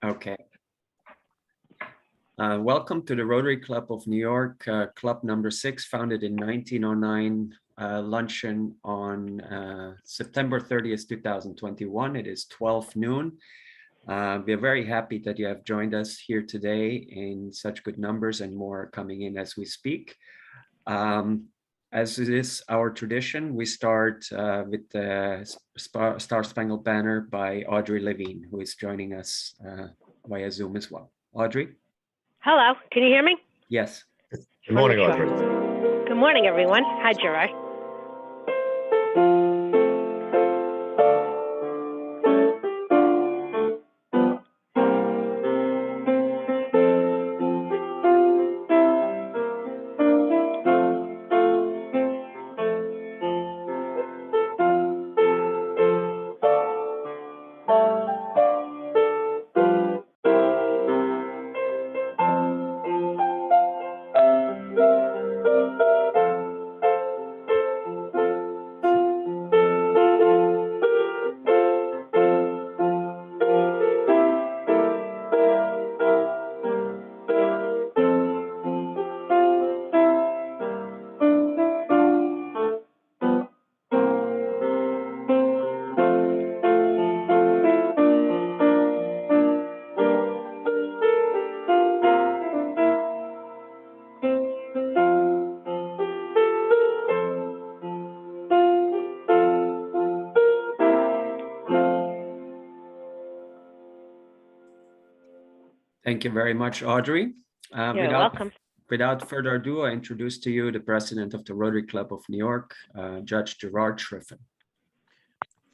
Okay. Welcome to the Rotary Club of New York, Club number 6, founded in 1909, luncheon on September 30th, 2021. It is 12 noon. We are very happy that you have joined us here today in such good numbers, and more coming in as we speak. As it is our tradition, we start with the Star Spangled Banner by Audrey Levine, who is joining us via Zoom as well. Audrey? Hello, can you hear me? Yes. Good morning, Audrey. Good morning, everyone. Hi, Gerard. Thank you very much, Audrey. You're welcome. Without further ado, I introduce to you the president of the Rotary Club of New York, Judge Gerard Schriffen.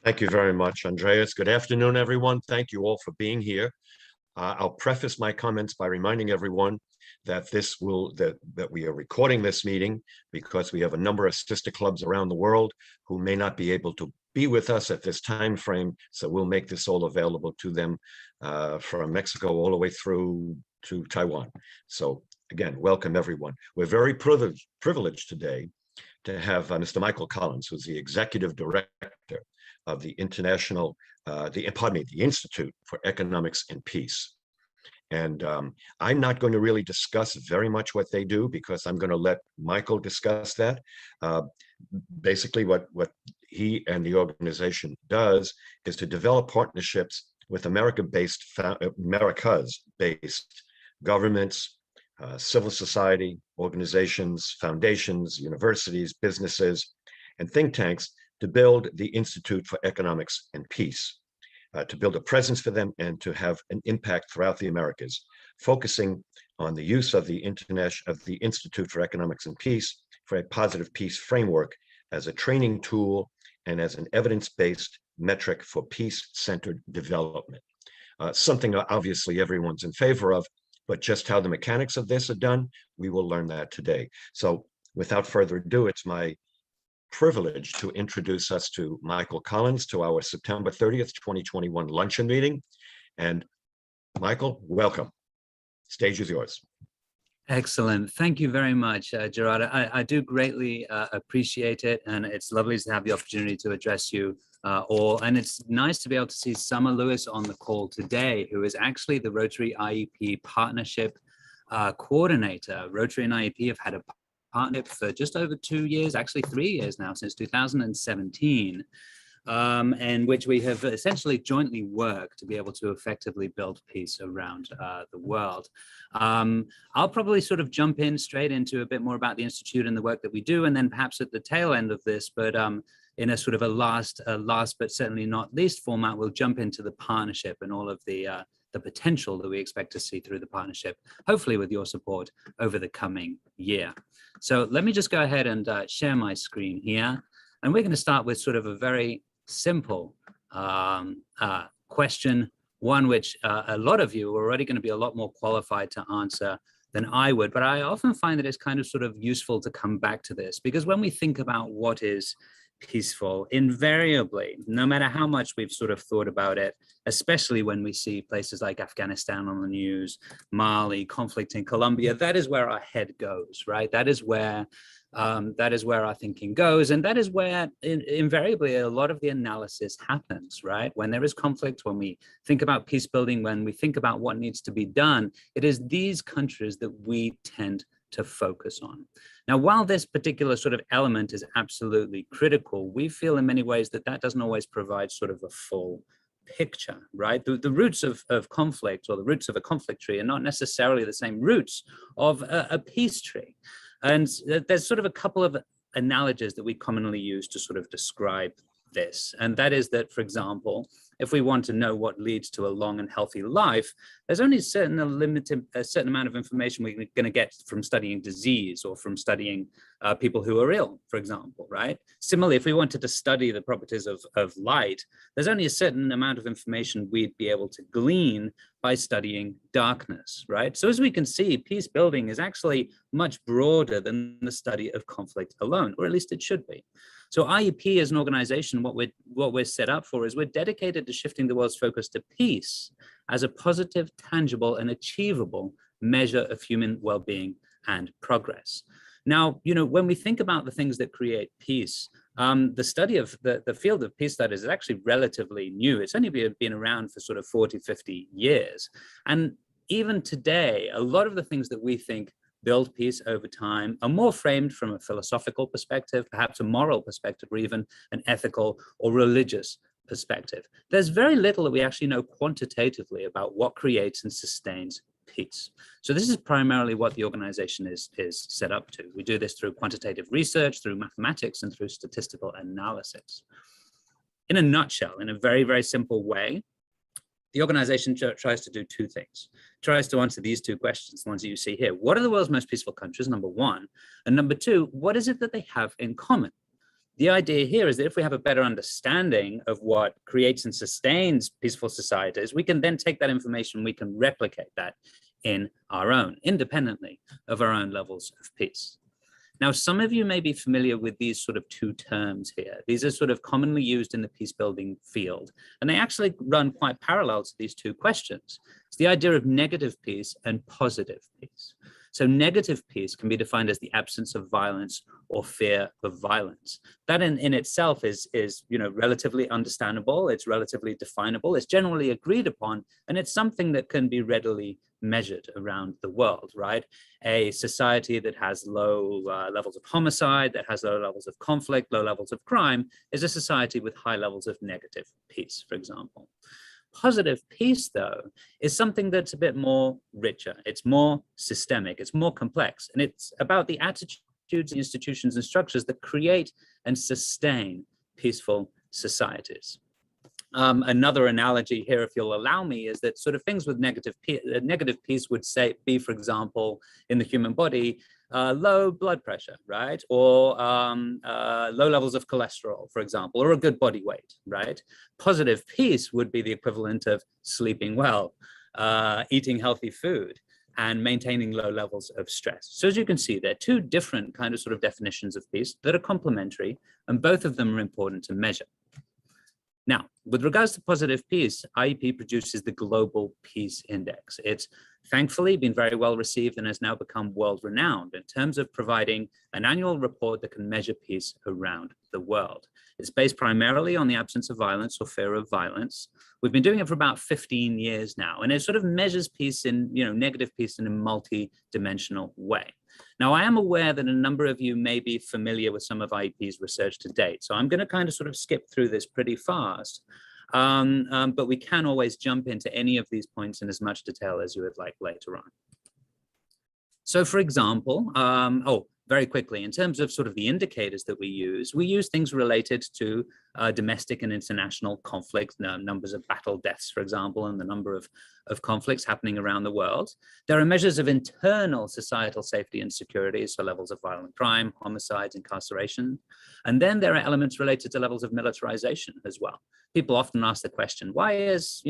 Thank you very much, Andreas. Good afternoon, everyone. Thank you all for being here. I'll preface my comments by reminding everyone that that we are recording this meeting because we have a number of sister clubs around the world who may not be able to be with us at this time frame. So we'll make this all available to them from Mexico all the way through to Taiwan. So again, welcome everyone. We're very privileged today to have Mr. Michael Collins, who's the executive director of the the Institute for Economics and Peace. And I'm not going to really discuss very much what they do because I'm going to let Michael discuss that. Basically, what he and the organization does is to develop partnerships with America's-based governments, civil society, organizations, foundations, universities, businesses, and think tanks to build the Institute for Economics and Peace, to build a presence for them and to have an impact throughout the Americas, focusing on the use of the Institute for Economics and Peace for a positive peace framework as a training tool and as an evidence-based metric for peace-centered development. Something obviously everyone's in favor of, but just how the mechanics of this are done, we will learn that today. So without further ado, it's my privilege to introduce us to Michael Collins to our September 30th, 2021 luncheon meeting. And Michael, welcome. Stage is yours. Excellent. Thank you very much, Gerard. I do greatly appreciate it. And it's lovely to have the opportunity to address you all. And it's nice to be able to see Summer Lewis on the call today, who is actually the Rotary IEP Partnership Coordinator. Rotary and IEP have had a partnership for just over 2 years, actually 3 years now, since 2017, in which we have essentially jointly worked to be able to effectively build peace around the world. I'll probably sort of jump in straight into a bit more about the Institute and the work that we do, and then perhaps at the tail end of this, but in a sort of a last but certainly not least format, we'll jump into the partnership and all of the potential that we expect to see through the partnership, hopefully with your support over the coming year. So let me just go ahead and share my screen here. And we're going to start with sort of a very simple question, one which a lot of you are already going to be a lot more qualified to answer than I would. But I often find that it's kind of sort of useful to come back to this, because when we think about what is peaceful, invariably, no matter how much we've sort of thought about it, especially when we see places like Afghanistan on the news, Mali, conflict in Colombia, that is where our head goes, right? That is where That is where our thinking goes. And that is where invariably a lot of the analysis happens, right? When there is conflict, when we think about peace building, when we think about what needs to be done, it is these countries that we tend to focus on. Now, while this particular sort of element is absolutely critical, we feel in many ways that that doesn't always provide sort of a full picture, right? The roots of conflict, or the roots of a conflict tree, are not necessarily the same roots of a peace tree. And there's sort of a couple of analogies that we commonly use to sort of describe this. And that is that, for example, if we want to know what leads to a long and healthy life, there's only a certain amount of information we're going to get from studying disease or from studying people who are ill, for example, right? Similarly, if we wanted to study the properties of light, there's only a certain amount of information we'd be able to glean by studying darkness, right? So as we can see, peace building is actually much broader than the study of conflict alone, or at least it should be. So IEP as an organization, what we're set up for is we're dedicated to shifting the world's focus to peace as a positive, tangible, and achievable measure of human well-being and progress. Now, you know, when we think about the things that create peace, the study of the field of peace studies is actually relatively new. It's only been around for sort of 40, 50 years. And even today, a lot of the things that we think build peace over time are more framed from a philosophical perspective, perhaps a moral perspective, or even an ethical or religious perspective. There's very little that we actually know quantitatively about what creates and sustains peace. So this is primarily what the organization is set up to. We do this through quantitative research, through mathematics, and through statistical analysis. In a nutshell, in a very, very simple way, the organization tries to do two things. It tries to answer these two questions, the ones that you see here. What are the world's most peaceful countries, number one? And number two, what is it that they have in common? The idea here is that if we have a better understanding of what creates and sustains peaceful societies, we can then take that information, we can replicate that in our own, independently of our own levels of peace. Now, some of you may be familiar with these sort of two terms here. These are sort of commonly used in the peace building field, and they actually run quite parallel to these two questions. It's the idea of negative peace and positive peace. So negative peace can be defined as the absence of violence or fear of violence. That in itself is relatively understandable. It's relatively definable. It's generally agreed upon, and it's something that can be readily measured around the world, right? A society that has low levels of homicide, that has low levels of conflict, low levels of crime, is a society with high levels of negative peace, for example. Positive peace, though, is something that's a bit more richer. It's more systemic, it's more complex, and it's about the attitudes, institutions, and structures that create and sustain peaceful societies. Another analogy here, if you'll allow me, is that sort of things with negative peace would be, for example, in the human body, low blood pressure, right? Or low levels of cholesterol, for example, or a good body weight, right? Positive peace would be the equivalent of sleeping well, eating healthy food, and maintaining low levels of stress. So as you can see, there are two different kind of sort of definitions of peace that are complementary, and both of them are important to measure. Now, with regards to positive peace, IEP produces the Global Peace Index. It's thankfully been very well received and has now become world renowned in terms of providing an annual report that can measure peace around the world. It's based primarily on the absence of violence or fear of violence. We've been doing it for about 15 years now, and it sort of measures peace in, negative peace in a multi-dimensional way. Now, I am aware that a number of you may be familiar with some of IEP's research to date, so I'm going to kind of sort of skip through this pretty fast, but we can always jump into any of these points in as much detail as you would like later on. So, for example, very quickly, in terms of sort of the indicators that we use things related to domestic and international conflict, numbers of battle deaths, for example, and the number of conflicts happening around the world. There are measures of internal societal safety and security, so levels of violent crime, homicides, incarceration. And then there are elements related to levels of militarization as well. People often ask the question, why is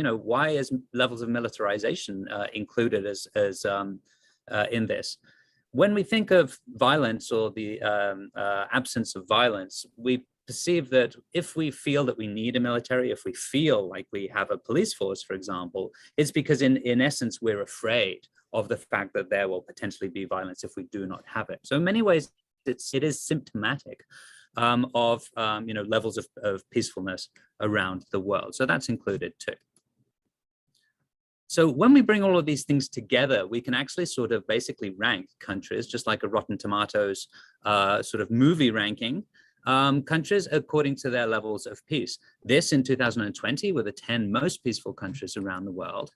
levels of militarization included as in this? When we think of violence or the absence of violence, we perceive that if we feel that we need a military, if we feel like we have a police force, for example, it's because in essence, we're afraid of the fact that there will potentially be violence if we do not have it. So in many ways, it is symptomatic of levels of peacefulness around the world. So that's included too. So when we bring all of these things together, we can actually sort of basically rank countries, just like a Rotten Tomatoes sort of movie ranking, countries according to their levels of peace. This in 2020 were the 10 most peaceful countries around the world.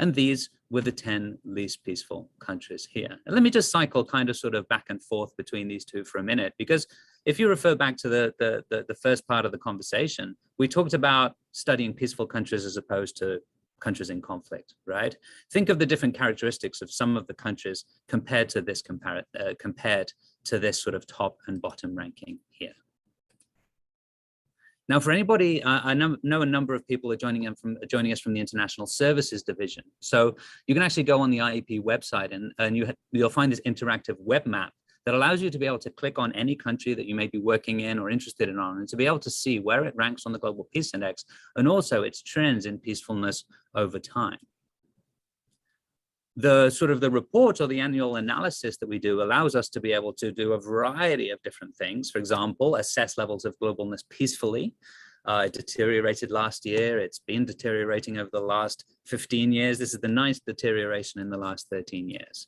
And these were the 10 least peaceful countries here. And let me just cycle kind of sort of back and forth between these two for a minute, because if you refer back to the first part of the conversation, we talked about studying peaceful countries as opposed to countries in conflict, right? Think of the different characteristics of some of the countries compared to this sort of top and bottom ranking here. Now, for anybody, I know a number of people are joining us from the International Services Division. So you can actually go on the IEP website and you'll find this interactive web map that allows you to be able to click on any country that you may be working in or interested in and to be able to see where it ranks on the Global Peace Index and also its trends in peacefulness over time. The report or the annual analysis that we do allows us to be able to do a variety of different things. For example, assess levels of globalness peacefully. It deteriorated last year. It's been deteriorating over the last 15 years. This is the 9th deterioration in the last 13 years.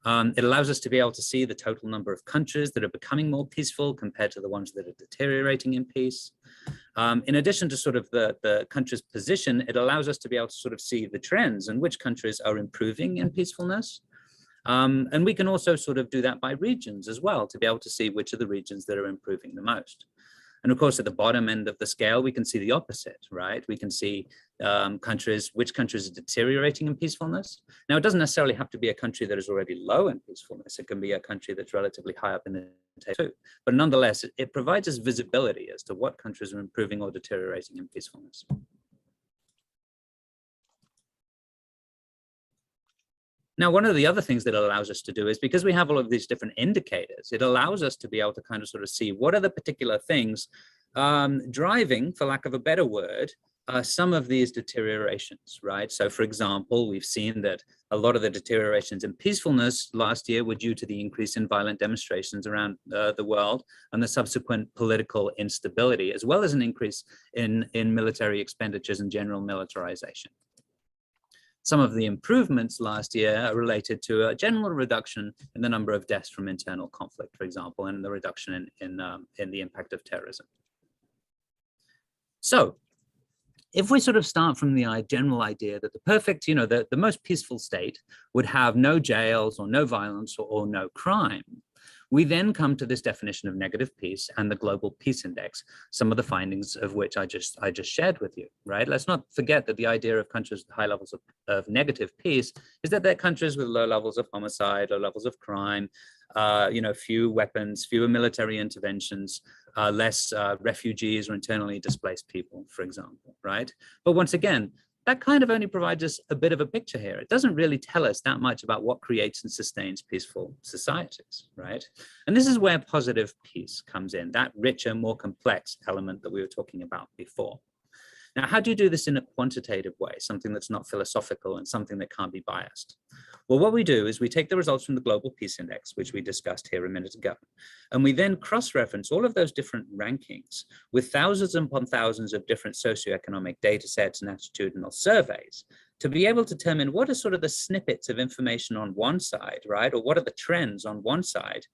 It allows us to be able to see the total number of countries that are becoming more peaceful compared to the ones that are deteriorating in peace. In addition to sort of the country's position, it allows us to be able to sort of see the trends and which countries are improving in peacefulness. And we can also sort of do that by regions as well to be able to see which are the regions that are improving the most. And of course, at the bottom end of the scale, we can see the opposite, right? We can see which countries are deteriorating in peacefulness. Now, it doesn't necessarily have to be a country that is already low in peacefulness. It can be a country that's relatively high up in the table too. But nonetheless, it provides us visibility as to what countries are improving or deteriorating in peacefulness. Now, one of the other things that it allows us to do is because we have all of these different indicators, it allows us to be able to kind of sort of see what are the particular things driving, for lack of a better word, some of these deteriorations, right? So, for example, we've seen that a lot of the deteriorations in peacefulness last year were due to the increase in violent demonstrations around the world and the subsequent political instability, as well as an increase in military expenditures and general militarization. Some of the improvements last year are related to a general reduction in the number of deaths from internal conflict, for example, and the reduction in the impact of terrorism. So, if we sort of start from the general idea that the perfect, the most peaceful state would have no jails or no violence or no crime, we then come to this definition of negative peace and the Global Peace Index, some of the findings of which I just shared with you, right? Let's not forget that the idea of countries with high levels of negative peace is that they're countries with low levels of homicide, low levels of crime, few weapons, fewer military interventions, less refugees or internally displaced people, for example, right? But once again, that kind of only provides us a bit of a picture here. It doesn't really tell us that much about what creates and sustains peaceful societies, right? And this is where positive peace comes in, that richer, more complex element that we were talking about before. Now, how do you do this in a quantitative way, something that's not philosophical and something that can't be biased? Well, what we do is we take the results from the Global Peace Index, which we discussed here a minute ago, and we then cross-reference all of those different rankings with thousands upon thousands of different socioeconomic data sets and attitudinal surveys to be able to determine what are sort of the snippets of information on one side, right? Or what are the trends on one side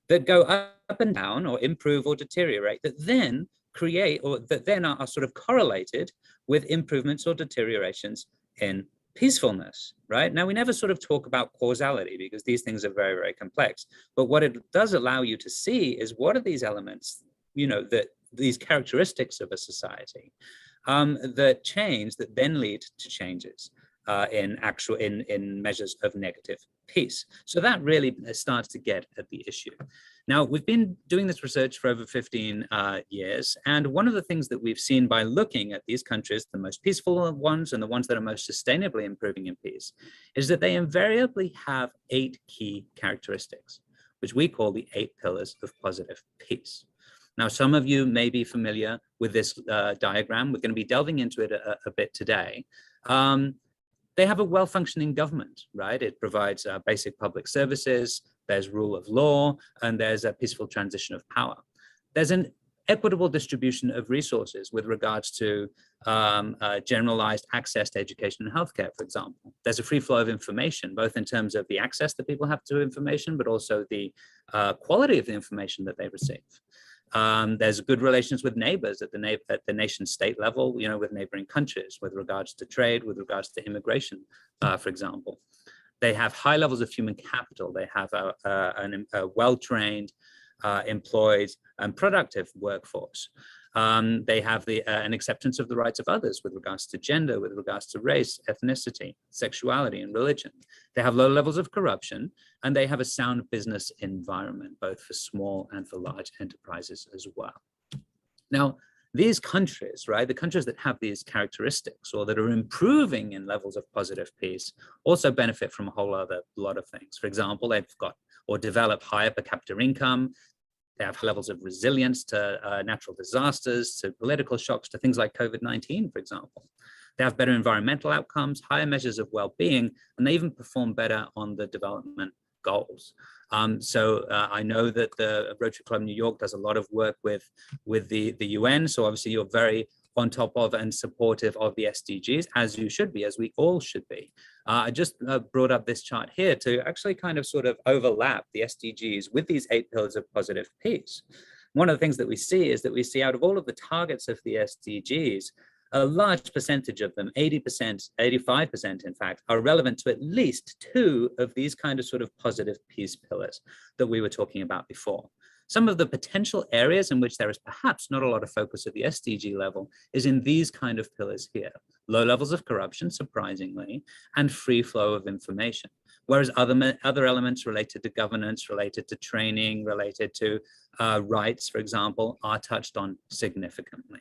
that go up and down or improve or deteriorate that then create or that then are sort of correlated with improvements or deteriorations in peacefulness, right? Now, we never sort of talk about causality because these things are very, very complex. But what it does allow you to see is what are these elements, that these characteristics of a society that change, that then lead to changes in measures of negative peace. So that really starts to get at the issue. Now, we've been doing this research for over 15 years, and one of the things that we've seen by looking at these countries, the most peaceful ones and the ones that are most sustainably improving in peace, is that they invariably have 8 key characteristics, which we call the 8 pillars of positive peace. Now, some of you may be familiar with this diagram. We're going to be delving into it a bit today. They have a well-functioning government, right? It provides basic public services. there's rule of law, and there's a peaceful transition of power. There's an equitable distribution of resources with regards to generalized access to education and healthcare, for example. There's a free flow of information, both in terms of the access that people have to information, but also the quality of the information that they receive. There's good relations with neighbors at the nation state level, with neighboring countries, with regards to trade, with regards to immigration, for example. They have high levels of human capital. They have a well-trained, employed and productive workforce. They have an acceptance of the rights of others with regards to gender, with regards to race, ethnicity, sexuality, and religion. They have low levels of corruption, and they have a sound business environment, both for small and for large enterprises as well. Now, these countries, right, the countries that have these characteristics or that are improving in levels of positive peace also benefit from a whole lot of things. For example, they've got or develop higher per capita income. They have levels of resilience to natural disasters, to political shocks, to things like COVID-19, for example. They have better environmental outcomes, higher measures of well-being, and they even perform better on the development goals. So I know that the Rotary Club New York does a lot of work with the UN. So obviously you're very on top of and supportive of the SDGs, as you should be, as we all should be. I just brought up this chart here to actually kind of sort of overlap the SDGs with these 8 pillars of positive peace. One of the things that we see is that we see out of all of the targets of the SDGs, a large percentage of them, 80%, 85% in fact, are relevant to at least 2 of these kind of sort of positive peace pillars that we were talking about before. Some of the potential areas in which there is perhaps not a lot of focus at the SDG level is in these kind of pillars here. Low levels of corruption, surprisingly, and free flow of information. Whereas other elements related to governance, related to training, related to rights, for example, are touched on significantly.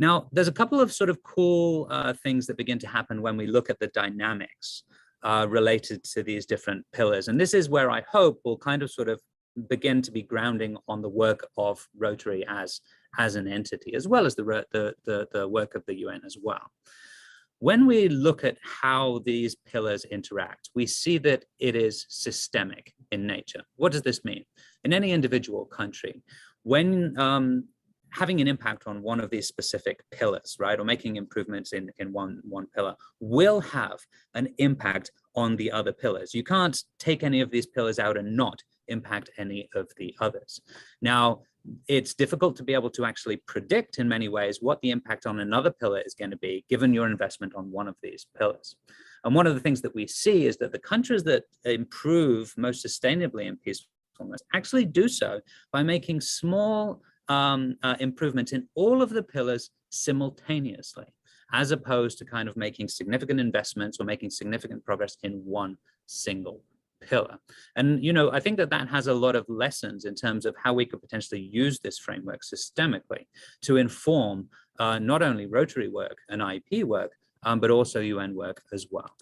Now, there's a couple of sort of cool things that begin to happen when we look at the dynamics related to these different pillars. And this is where I hope we'll kind of sort of begin to be grounding on the work of Rotary as an entity, as well as the work of the UN as well. When we look at how these pillars interact, we see that it is systemic in nature. What does this mean? In any individual country, when having an impact on one of these specific pillars, right, or making improvements in one pillar will have an impact on the other pillars. You can't take any of these pillars out and not impact any of the others. Now, it's difficult to be able to actually predict in many ways what the impact on another pillar is going to be given your investment on one of these pillars. And one of the things that we see is that the countries that improve most sustainably in peacefulness actually do so by making small improvements in all of the pillars simultaneously, as opposed to kind of making significant investments or making significant progress in one single pillar. And, I think that has a lot of lessons in terms of how we could potentially use this framework systemically to inform not only Rotary work and IEP work, but also UN work as well.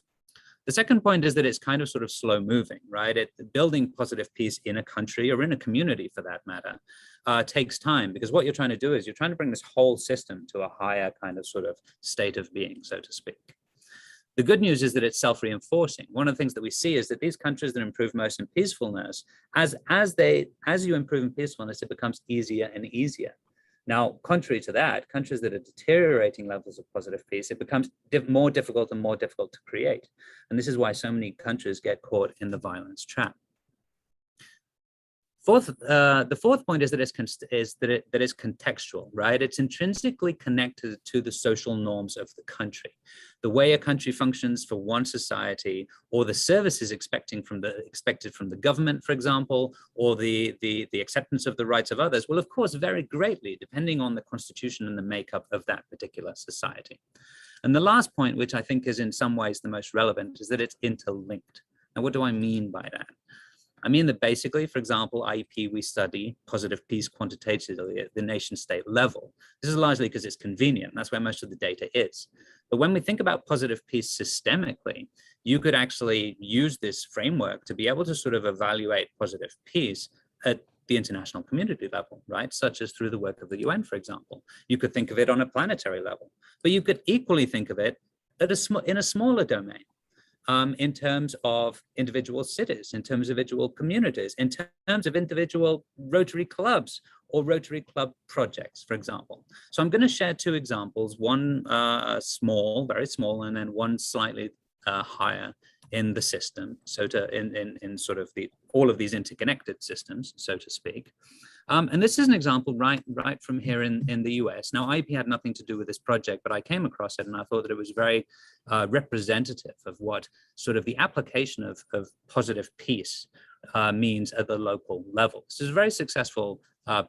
The second point is that it's kind of sort of slow moving, right? Building positive peace in a country or in a community for that matter takes time, because what you're trying to do is you're trying to bring this whole system to a higher kind of sort of state of being, so to speak. The good news is that it's self-reinforcing. One of the things that we see is that these countries that improve most in peacefulness, as you improve in peacefulness, it becomes easier and easier. Now, contrary to that, countries that are deteriorating levels of positive peace, it becomes more difficult and more difficult to create. And this is why so many countries get caught in the violence trap. The fourth point is that it's contextual, right? It's intrinsically connected to the social norms of the country. The way a country functions for one society, or the services expected from the government, for example, or the acceptance of the rights of others will, of course, vary greatly depending on the constitution and the makeup of that particular society. And the last point, which I think is in some ways the most relevant, is that it's interlinked. Now, what do I mean by that? I mean that basically, for example, IEP, we study positive peace quantitatively at the nation state level. This is largely because it's convenient. That's where most of the data is. But when we think about positive peace systemically, you could actually use this framework to be able to sort of evaluate positive peace at the international community level, right? Such as through the work of the UN, for example. You could think of it on a planetary level, but you could equally think of it in a smaller domain. in terms of individual cities, in terms of individual communities, in terms of individual Rotary clubs or Rotary Club projects, for example. So I'm going to share two examples, one small, very small, and then one slightly higher in the system, so in sort of all of these interconnected systems, so to speak. And this is an example right from here in the US. Now, IEP had nothing to do with this project, but I came across it and I thought that it was very representative of what sort of the application of positive peace means at the local level. This is a very successful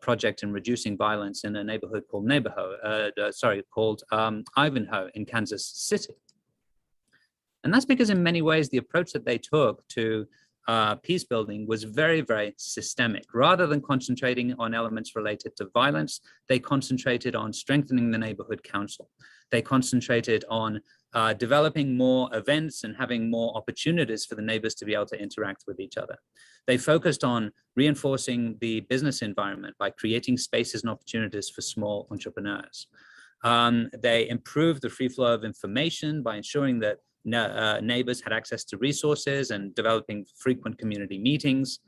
project in reducing violence in a neighborhood called Ivanhoe in Kansas City. And that's because in many ways, the approach that they took to peace building was very, very systemic. Rather than concentrating on elements related to violence, they concentrated on strengthening the neighborhood council. They concentrated on developing more events and having more opportunities for the neighbors to be able to interact with each other. They focused on reinforcing the business environment by creating spaces and opportunities for small entrepreneurs. They improved the free flow of information by ensuring that neighbors had access to resources and developing frequent community meetings.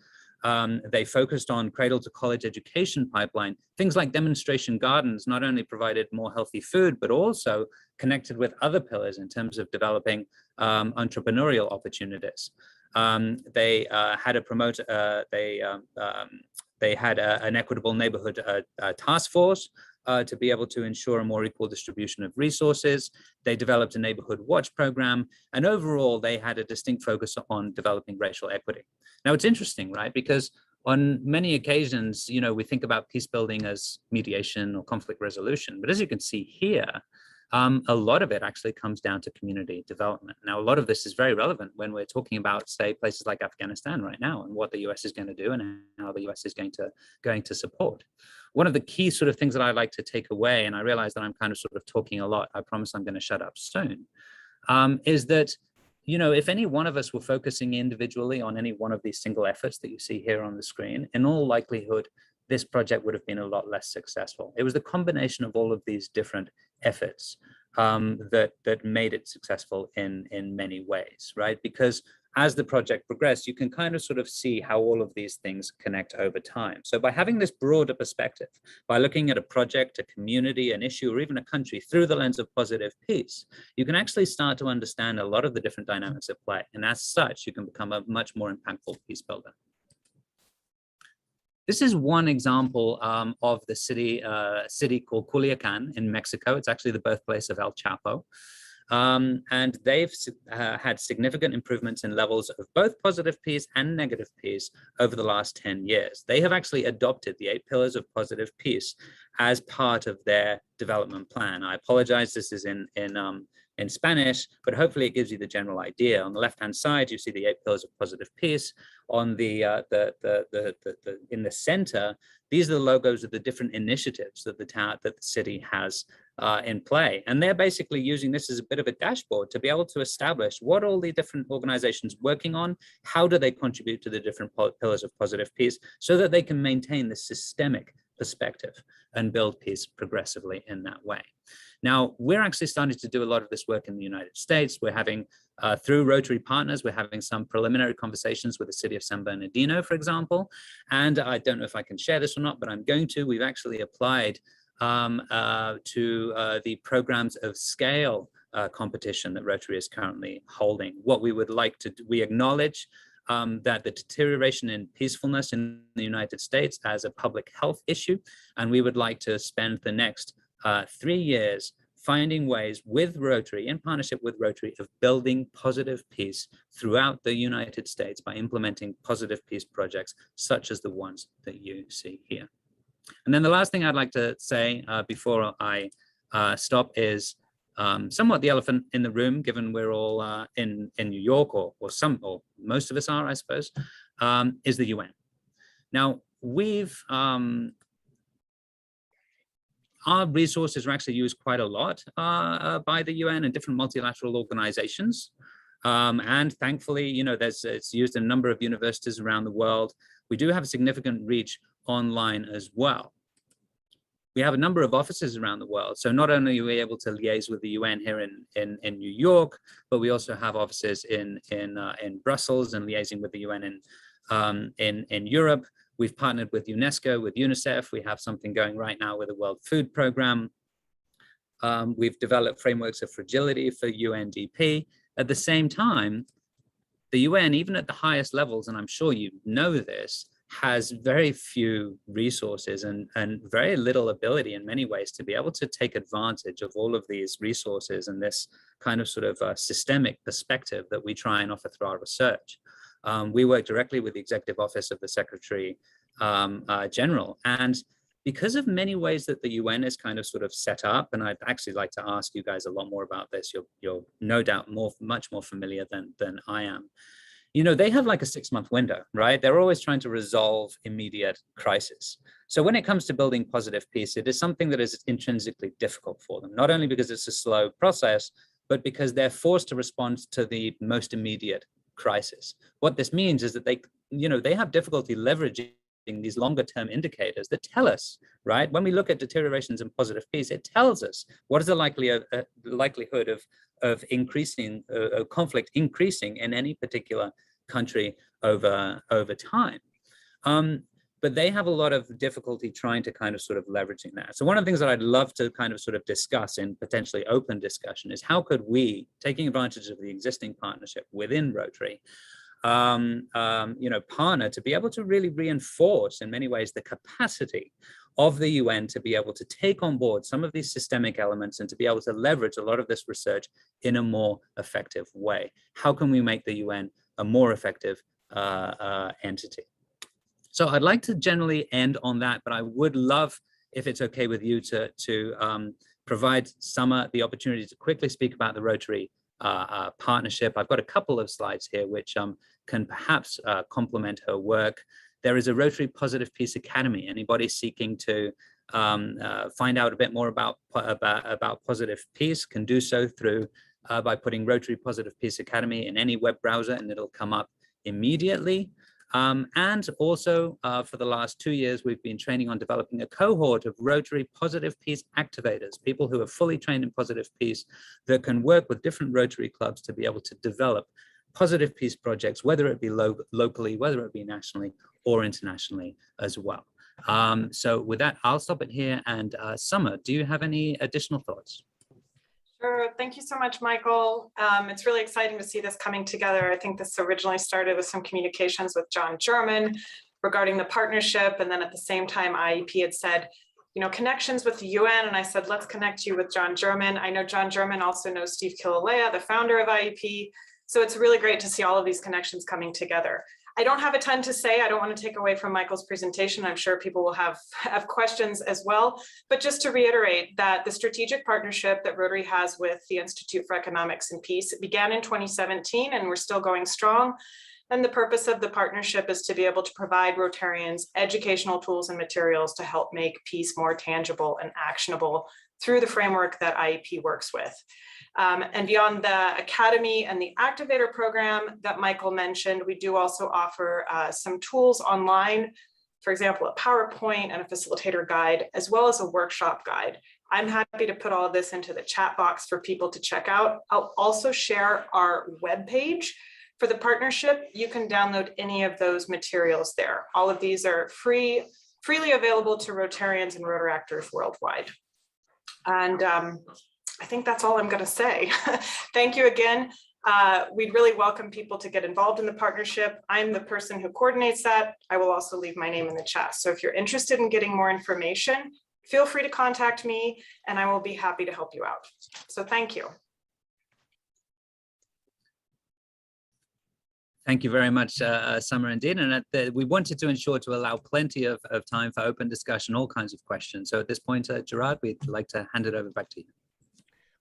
They focused on cradle to college education pipeline. Things like demonstration gardens not only provided more healthy food, but also connected with other pillars in terms of developing entrepreneurial opportunities. They had an equitable neighborhood task force to be able to ensure a more equal distribution of resources. They developed a neighborhood watch program, and overall they had a distinct focus on developing racial equity. Now it's interesting, right? Because on many occasions, we think about peace building as mediation or conflict resolution, but as you can see here, a lot of it actually comes down to community development. Now, a lot of this is very relevant when we're talking about, say, places like Afghanistan right now and what the US is going to do and how the US is going to support. One of the key sort of things that I like to take away, and I realize that I'm kind of sort of talking a lot, I promise I'm going to shut up soon, is that, if any one of us were focusing individually on any one of these single efforts that you see here on the screen, in all likelihood, this project would have been a lot less successful. It was the combination of all of these different efforts that made it successful in many ways, right? Because as the project progressed, you can kind of sort of see how all of these things connect over time. So by having this broader perspective, by looking at a project, a community, an issue, or even a country through the lens of positive peace, you can actually start to understand a lot of the different dynamics at play. And as such, you can become a much more impactful peace builder. This is one example of the city called Culiacan in Mexico. It's actually the birthplace of El Chapo. And they've had significant improvements in levels of both positive peace and negative peace over the last 10 years. They have actually adopted the 8 pillars of positive peace as part of their development plan. I apologize, this is in Spanish, but hopefully it gives you the general idea. On the left-hand side, you see the 8 pillars of positive peace. On in the center, these are the logos of the different initiatives that the city has in play. And they're basically using this as a bit of a dashboard to be able to establish what all the different organizations working on, how do they contribute to the different pillars of positive peace, so that they can maintain the systemic perspective and build peace progressively in that way. Now, we're actually starting to do a lot of this work in the United States. We're having, through Rotary partners, we're having some preliminary conversations with the city of San Bernardino, for example. And I don't know if I can share this or not, but I'm going to. We've actually applied to the programs of scale competition that Rotary is currently holding. What we would like to do, we acknowledge that the deterioration in peacefulness in the United States as a public health issue, and we would like to spend the next 3 years finding ways with Rotary, in partnership with Rotary, of building positive peace throughout the United States by implementing positive peace projects such as the ones that you see here. And then the last thing I'd like to say before I stop is somewhat the elephant in the room, given we're all in New York, or most of us are, I suppose, is the UN. Now, our resources are actually used quite a lot by the UN and different multilateral organizations. And thankfully, it's used in a number of universities around the world. We do have significant reach online as well. we have a number of offices around the world. So not only are we able to liaise with the UN here in New York, but we also have offices in Brussels and liaising with the UN in Europe. We've partnered with UNESCO, with UNICEF. We have something going right now with the World Food Programme. We've developed frameworks of fragility for UNDP. At the same time, the UN, even at the highest levels, and I'm sure you know this, has very few resources and very little ability in many ways to be able to take advantage of all of these resources and this kind of sort of systemic perspective that we try and offer through our research. We work directly with the Executive Office of the Secretary General, and because of many ways that the UN is kind of sort of set up, and I'd actually like to ask you guys a lot more about this, you're no doubt much more familiar than I am. You know, they have like a 6-month window, right? They're always trying to resolve immediate crisis. So when it comes to building positive peace, it is something that is intrinsically difficult for them, not only because it's a slow process, but because they're forced to respond to the most immediate crisis. What this means is that they have difficulty leveraging these longer term indicators that tell us, right? When we look at deteriorations in positive peace, it tells us what is the likelihood of increasing conflict increasing in any particular country over time. But they have a lot of difficulty trying to kind of sort of leveraging that. So one of the things that I'd love to kind of sort of discuss in potentially open discussion is how could we, taking advantage of the existing partnership within Rotary, partner to be able to really reinforce in many ways the capacity of the UN to be able to take on board some of these systemic elements and to be able to leverage a lot of this research in a more effective way. How can we make the UN a more effective entity? So I'd like to generally end on that, but I would love, if it's okay with you, to provide Summer the opportunity to quickly speak about the Rotary partnership. I've got a couple of slides here which can perhaps complement her work. There is a Rotary Positive Peace Academy. Anybody seeking to find out a bit more about positive peace can do so through by putting Rotary Positive Peace Academy in any web browser, and it'll come up immediately. And also for the last 2 years, we've been training on developing a cohort of Rotary Positive Peace activators, people who are fully trained in positive peace that can work with different Rotary clubs to be able to develop positive peace projects, whether it be locally, whether it be nationally or internationally as well. So with that, I'll stop it here. And Summer, do you have any additional thoughts? Sure. Thank you so much, Michael. It's really exciting to see this coming together. I think this originally started with some communications with John German regarding the partnership. And then at the same time, IEP had said, connections with the UN. And I said, let's connect you with John German. I know John German also knows Steve Killalea, the founder of IEP. So it's really great to see all of these connections coming together. I don't have a ton to say. I don't want to take away from Michael's presentation. I'm sure people will have questions as well. But just to reiterate that the strategic partnership that Rotary has with the Institute for Economics and Peace, it began in 2017 and we're still going strong. And the purpose of the partnership is to be able to provide Rotarians educational tools and materials to help make peace more tangible and actionable through the framework that IEP works with. And beyond the Academy and the Activator program that Michael mentioned, we do also offer some tools online, for example, a PowerPoint and a facilitator guide, as well as a workshop guide. I'm happy to put all of this into the chat box for people to check out. I'll also share our webpage for the partnership. You can download any of those materials there. All of these are freely available to Rotarians and Rotaractors worldwide. And I think that's all I'm going to say. Thank you again. We'd really welcome people to get involved in the partnership. I'm the person who coordinates that. I will also leave my name in the chat. So if you're interested in getting more information, feel free to contact me and I will be happy to help you out. So thank you. Thank you very much, Summer, indeed. And we wanted to ensure to allow plenty of time for open discussion, all kinds of questions. So at this point, Gerard, we'd like to hand it over back to you.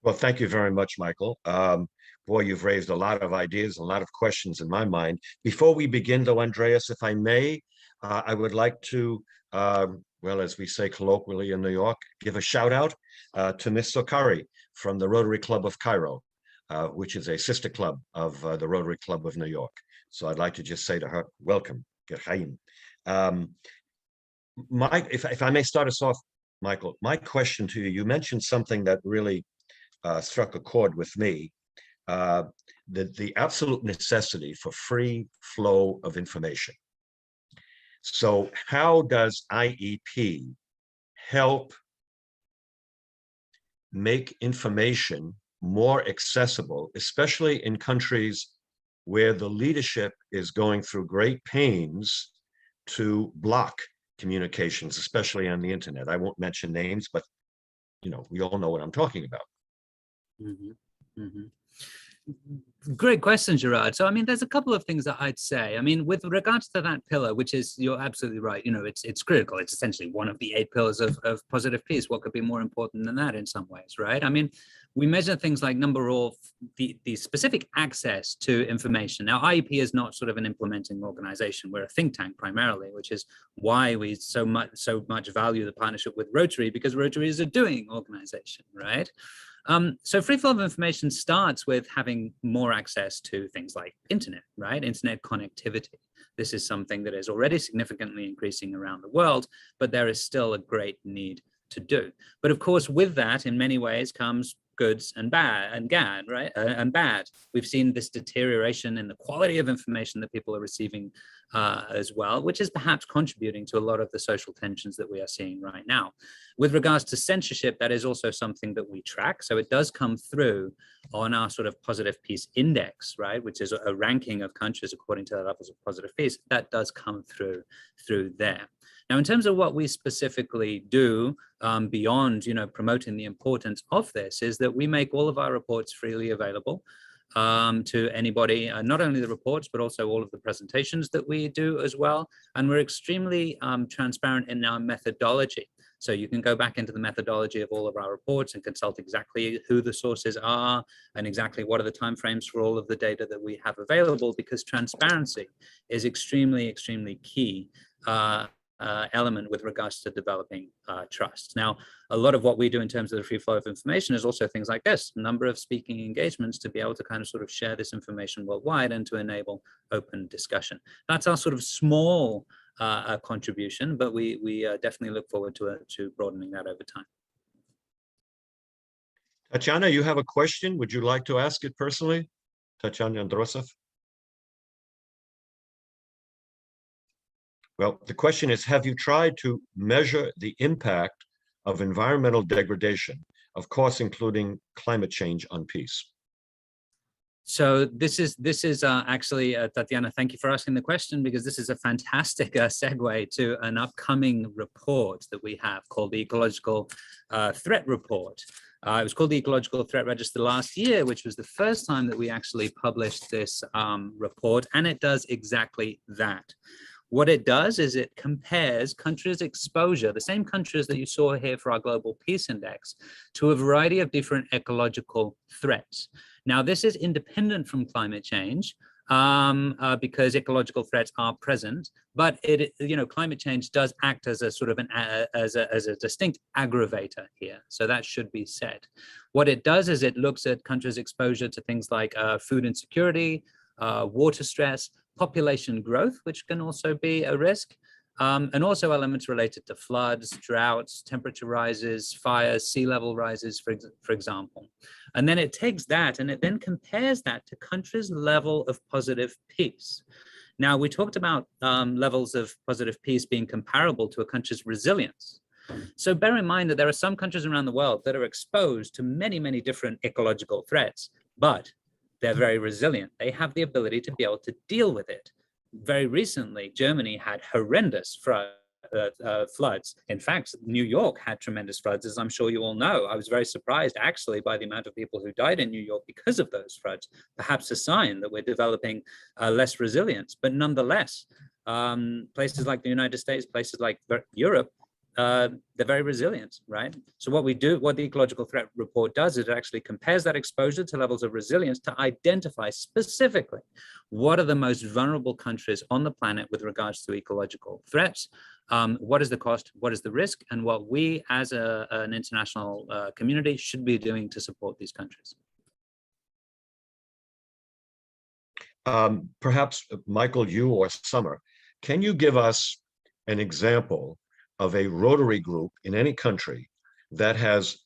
Well, thank you very much, Michael. Boy, you've raised a lot of ideas, a lot of questions in my mind. Before we begin, though, Andreas, if I may, I would like to, well, as we say colloquially in New York, give a shout out to Miss Sokari from the Rotary Club of Cairo, which is a sister club of the Rotary Club of New York. So I'd like to just say to her, welcome, Gechaim. Mike, if I may start us off, Michael, my question to you, you mentioned something that really struck a chord with me, the absolute necessity for free flow of information. So how does IEP help make information more accessible, especially in countries where the leadership is going through great pains to block communications, especially on the internet? I won't mention names, but we all know what I'm talking about. Mhm, mhm. Great question, Gerard. So, I mean, there's a couple of things that I'd say. I mean, with regards to that pillar, which is, you're absolutely right, it's critical. It's essentially one of the 8 pillars of positive peace. What could be more important than that in some ways, right? I mean, we measure things like number of the specific access to information. Now, IEP is not sort of an implementing organization. We're a think tank primarily, which is why we so much value the partnership with Rotary, because Rotary is a doing organization, right? So free flow of information starts with having more access to things like internet, right? Internet connectivity. This is something that is already significantly increasing around the world, but there is still a great need to do. But of course, with that, in many ways, comes goods and bad, right? And bad. We've seen this deterioration in the quality of information that people are receiving as well, which is perhaps contributing to a lot of the social tensions that we are seeing right now. With regards to censorship, that is also something that we track. So it does come through on our sort of positive peace index, right? Which is a ranking of countries according to the levels of positive peace. That does come through there. Now, in terms of what we specifically do beyond, promoting the importance of this, is that we make all of our reports freely available to anybody, not only the reports, but also all of the presentations that we do as well. And we're extremely transparent in our methodology. So you can go back into the methodology of all of our reports and consult exactly who the sources are and exactly what are the timeframes for all of the data that we have available, because transparency is extremely, extremely key element with regards to developing trust. Now, a lot of what we do in terms of the free flow of information is also things like this, number of speaking engagements to be able to kind of sort of share this information worldwide and to enable open discussion. That's our sort of small contribution, but we definitely look forward to broadening that over time. Tatiana, you have a question? Would you like to ask it personally? Tatiana Androsov? Well, the question is, have you tried to measure the impact of environmental degradation, of course, including climate change on peace? So this is actually, Tatiana, thank you for asking the question, because this is a fantastic segue to an upcoming report that we have called the Ecological Threat Report. It was called the Ecological Threat Register last year, which was the first time that we actually published this report, and it does exactly that. What it does is it compares countries' exposure, the same countries that you saw here for our Global Peace Index, to a variety of different ecological threats. Now, this is independent from climate change because ecological threats are present, but climate change does act as a sort of as a distinct aggravator here. So that should be said. What it does is it looks at countries' exposure to things like food insecurity, water stress, population growth, which can also be a risk, and also elements related to floods, droughts, temperature rises, fires, sea level rises, for example. And then it takes that and it then compares that to countries' level of positive peace. Now, we talked about levels of positive peace being comparable to a country's resilience. So bear in mind that there are some countries around the world that are exposed to many, many different ecological threats, but they're very resilient. They have the ability to be able to deal with it. Very recently, Germany had horrendous floods. In fact, New York had tremendous floods, as I'm sure you all know. I was very surprised, actually, by the amount of people who died in New York because of those floods, perhaps a sign that we're developing less resilience. But nonetheless, places like the United States, places like Europe, they're very resilient, right? So what the Ecological Threat Report does is it actually compares that exposure to levels of resilience to identify specifically what are the most vulnerable countries on the planet with regards to ecological threats, what is the cost, what is the risk, and what we as an international community should be doing to support these countries. Perhaps, Michael, you or Summer, can you give us an example of a Rotary group in any country that has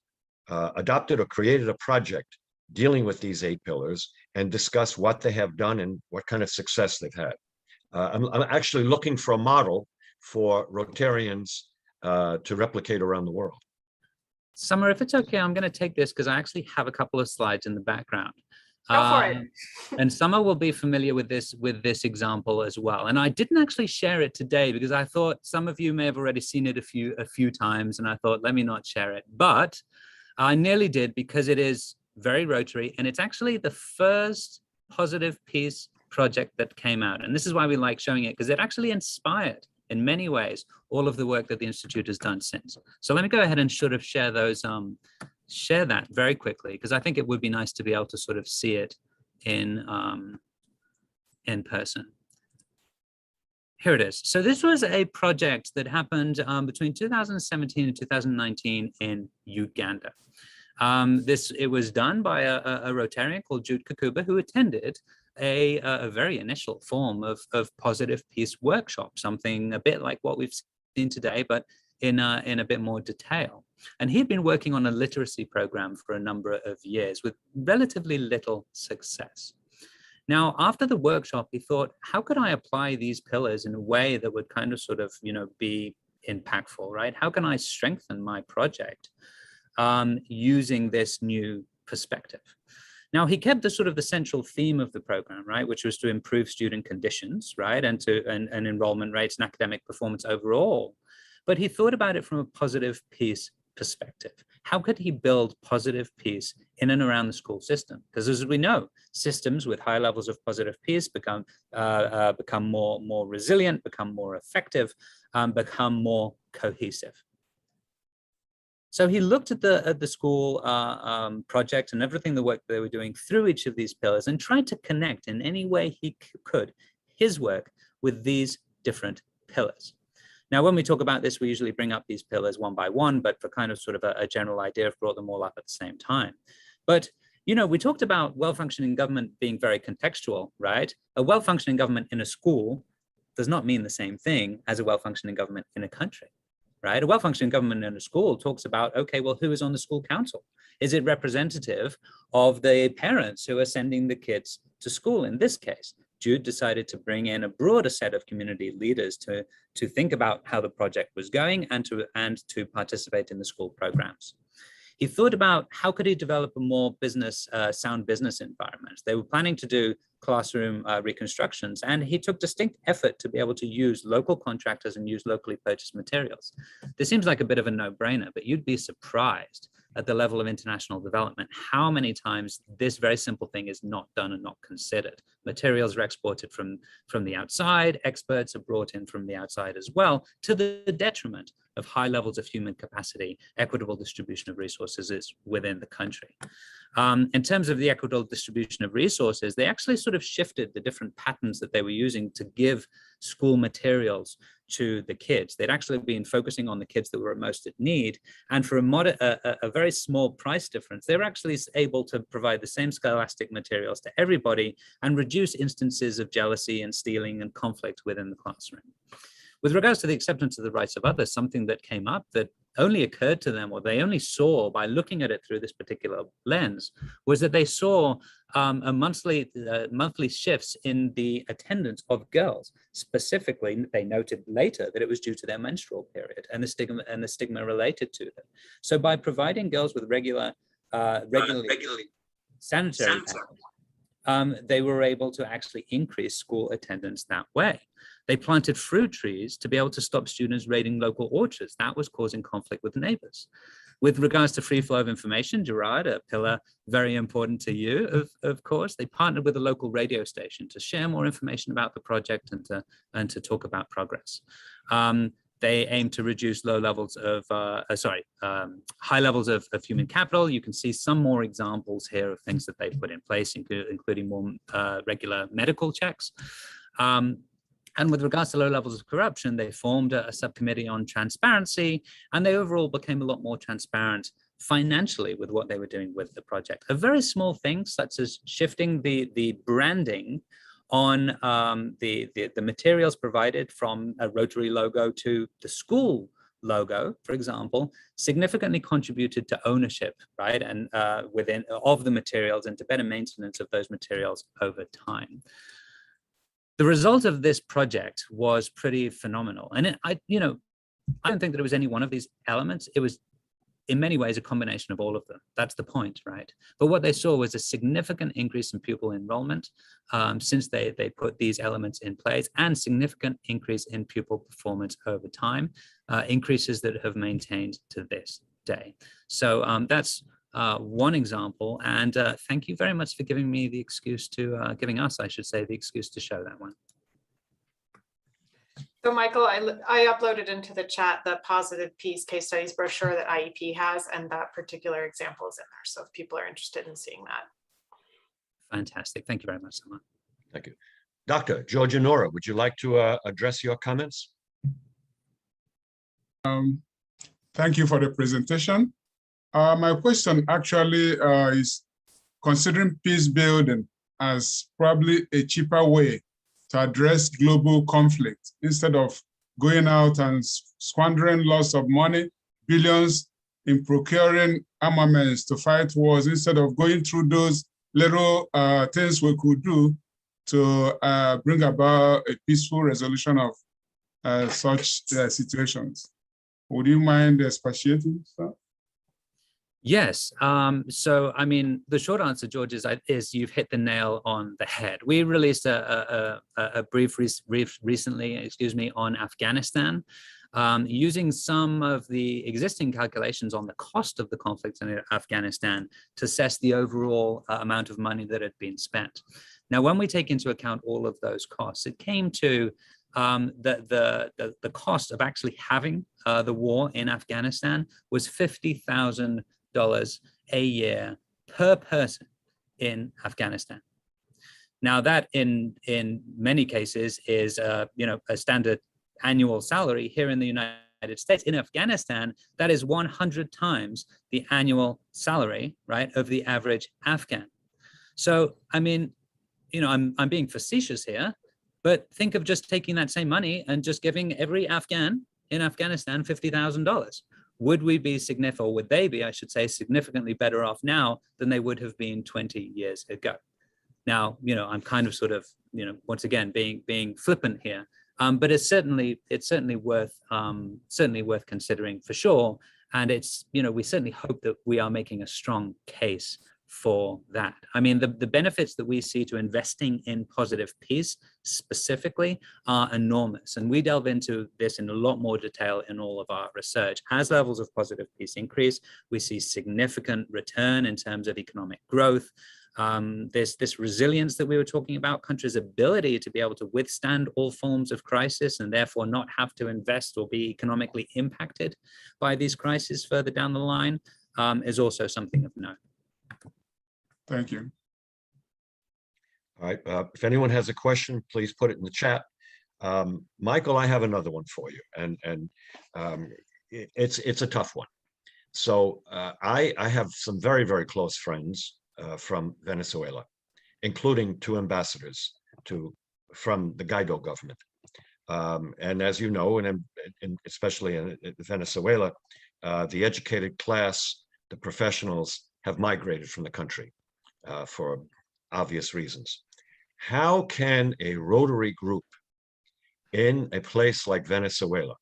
adopted or created a project dealing with these 8 pillars and discuss what they have done and what kind of success they've had. I'm actually looking for a model for Rotarians to replicate around the world. Summer, if it's okay, I'm going to take this because I actually have a couple of slides in the background. Go for it. And Summer will be familiar with this example as well. And I didn't actually share it today because I thought some of you may have already seen it a few times, and I thought, let me not share it. But I nearly did because it is very Rotary, and it's actually the first positive peace project that came out. And this is why we like showing it, because it actually inspired in many ways all of the work that the Institute has done since. So let me go ahead and sort of share those, share that very quickly, because I think it would be nice to be able to sort of see it in person. Here it is. So this was a project that happened between 2017 and 2019 in Uganda. It was done by a Rotarian called Jude Kakuba, who attended a very initial form of positive peace workshop, something a bit like what we've seen today, but in a bit more detail. And he'd been working on a literacy program for a number of years with relatively little success. Now, after the workshop, he thought, how could I apply these pillars in a way that would kind of sort of, be impactful, right? How can I strengthen my project using this new perspective? Now, he kept the sort of the central theme of the program, right, which was to improve student conditions, right, and enrollment rates and academic performance overall. But he thought about it from a positive peace perspective. How could he build positive peace in and around the school system? Because as we know, systems with high levels of positive peace become more resilient, become more effective, become more cohesive. So he looked at the school project and everything, the work they were doing through each of these pillars, and tried to connect in any way he could his work with these different pillars. Now, when we talk about this, we usually bring up these pillars one by one, but for kind of sort of a general idea, I've brought them all up at the same time. But, we talked about well-functioning government being very contextual, right? A well-functioning government in a school does not mean the same thing as a well-functioning government in a country, right? A well-functioning government in a school talks about, okay, well, who is on the school council? Is it representative of the parents who are sending the kids to school in this case? Jude decided to bring in a broader set of community leaders to think about how the project was going and to participate in the school programs. He thought about how could he develop a more sound business environment. They were planning to do classroom reconstructions, and he took distinct effort to be able to use local contractors and use locally purchased materials. This seems like a bit of a no-brainer, but you'd be surprised at the level of international development, how many times this very simple thing is not done and not considered. Materials are exported from the outside, experts are brought in from the outside as well, to the detriment of high levels of human capacity, equitable distribution of resources within the country. In terms of the equitable distribution of resources, they actually sort of shifted the different patterns that they were using to give school materials to the kids. They'd actually been focusing on the kids that were most at need, and for a very small price difference, they were actually able to provide the same scholastic materials to everybody and reduce instances of jealousy and stealing and conflict within the classroom. With regards to the acceptance of the rights of others, something that came up that only occurred to them, or they only saw by looking at it through this particular lens, was that they saw monthly shifts in the attendance of girls. Specifically, they noted later that it was due to their menstrual period and the stigma related to them. So by providing girls with regularly sanitary pads, they were able to actually increase school attendance that way. They planted fruit trees to be able to stop students raiding local orchards. That was causing conflict with neighbors. With regards to free flow of information, Gerard, a pillar very important to you, of course, they partnered with a local radio station to share more information about the project and to talk about progress. They aim to reduce high levels of human capital. You can see some more examples here of things that they put in place, including more regular medical checks. And with regards to low levels of corruption, they formed a subcommittee on transparency, and they overall became a lot more transparent financially with what they were doing with the project. A very small thing, such as shifting the branding on the materials provided from a Rotary logo to the school logo, for example, significantly contributed to ownership, right, and of the materials and to better maintenance of those materials over time. The result of this project was pretty phenomenal, and I don't think that it was any one of these elements. It was in many ways a combination of all of them. That's the point, right? But what they saw was a significant increase in pupil enrollment since they put these elements in place, and significant increase in pupil performance over time, increases that have maintained to this day. So that's one example, and thank you very much for giving me the excuse to, giving us, I should say, the excuse to show that one. So Michael, I uploaded into the chat the positive peace case studies brochure that IEP has, and that particular example is in there. So if people are interested in seeing that. Fantastic. Thank you very much, Salman. Thank you. Dr. Georgia Nora, would you like to address your comments? Thank you for the presentation. My question actually is considering peace building as probably a cheaper way to address global conflict instead of going out and squandering lots of money, billions in procuring armaments to fight wars, instead of going through those little things we could do to bring about a peaceful resolution of such situations. Would you mind expatiating, sir? Yes. So, I mean, the short answer, George, is you've hit the nail on the head. We released a brief recently, on Afghanistan, using some of the existing calculations on the cost of the conflict in Afghanistan to assess the overall amount of money that had been spent. Now, when we take into account all of those costs, it came to the cost of actually having the war in Afghanistan was $50,000 a year per person in Afghanistan. Now that in many cases is a standard annual salary here in the United States. In Afghanistan, that is 100 times the annual salary, right, of the average Afghan. So I mean, I'm being facetious here, but think of just taking that same money and just giving every Afghan in Afghanistan $50,000. Would we be significant, or would they be, I should say, significantly better off now than they would have been 20 years ago? Now, I'm kind of sort of, once again, being flippant here, but it's certainly worth considering for sure. And it's, we certainly hope that we are making a strong case for that. I mean, the benefits that we see to investing in positive peace specifically are enormous. And we delve into this in a lot more detail in all of our research. As levels of positive peace increase, we see significant return in terms of economic growth. This resilience that we were talking about, countries' ability to be able to withstand all forms of crisis and therefore not have to invest or be economically impacted by these crises further down the line, is also something of note. Thank you. All right. If anyone has a question, please put it in the chat. Michael, I have another one for you, and it's a tough one. So I have some very, very close friends from Venezuela, including 2 ambassadors from the Guaido government. And as you know, and especially in Venezuela, the educated class, the professionals have migrated from the country for obvious reasons. How can a Rotary group in a place like Venezuela,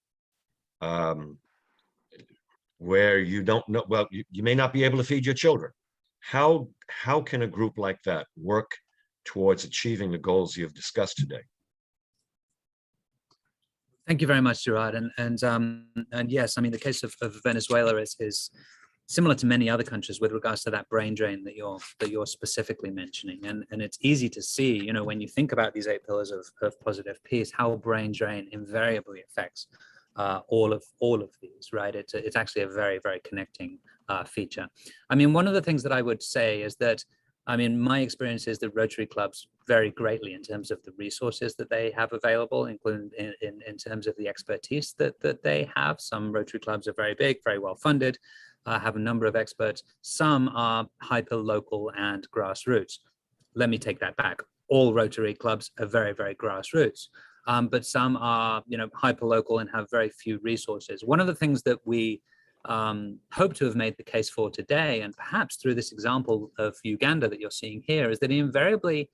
where you don't know, well, you may not be able to feed your children, how can a group like that work towards achieving the goals you've discussed today? Thank you very much, Gerard. And yes, I mean, the case of Venezuela is similar to many other countries with regards to that brain drain that you're specifically mentioning. And it's easy to see, when you think about these 8 pillars of positive peace, how brain drain invariably affects all of these, right? It's actually a very, very connecting feature. I mean, one of the things that I would say is that, I mean, my experience is that Rotary clubs vary greatly in terms of the resources that they have available, including in terms of the expertise that they have. Some Rotary clubs are very big, very well funded, have a number of experts. Some are hyper-local and grassroots. Let me take that back. All Rotary clubs are very, very grassroots. but some are, hyperlocal and have very few resources. One of the things that we hope to have made the case for today, and perhaps through this example of Uganda that you're seeing here, is that invariably,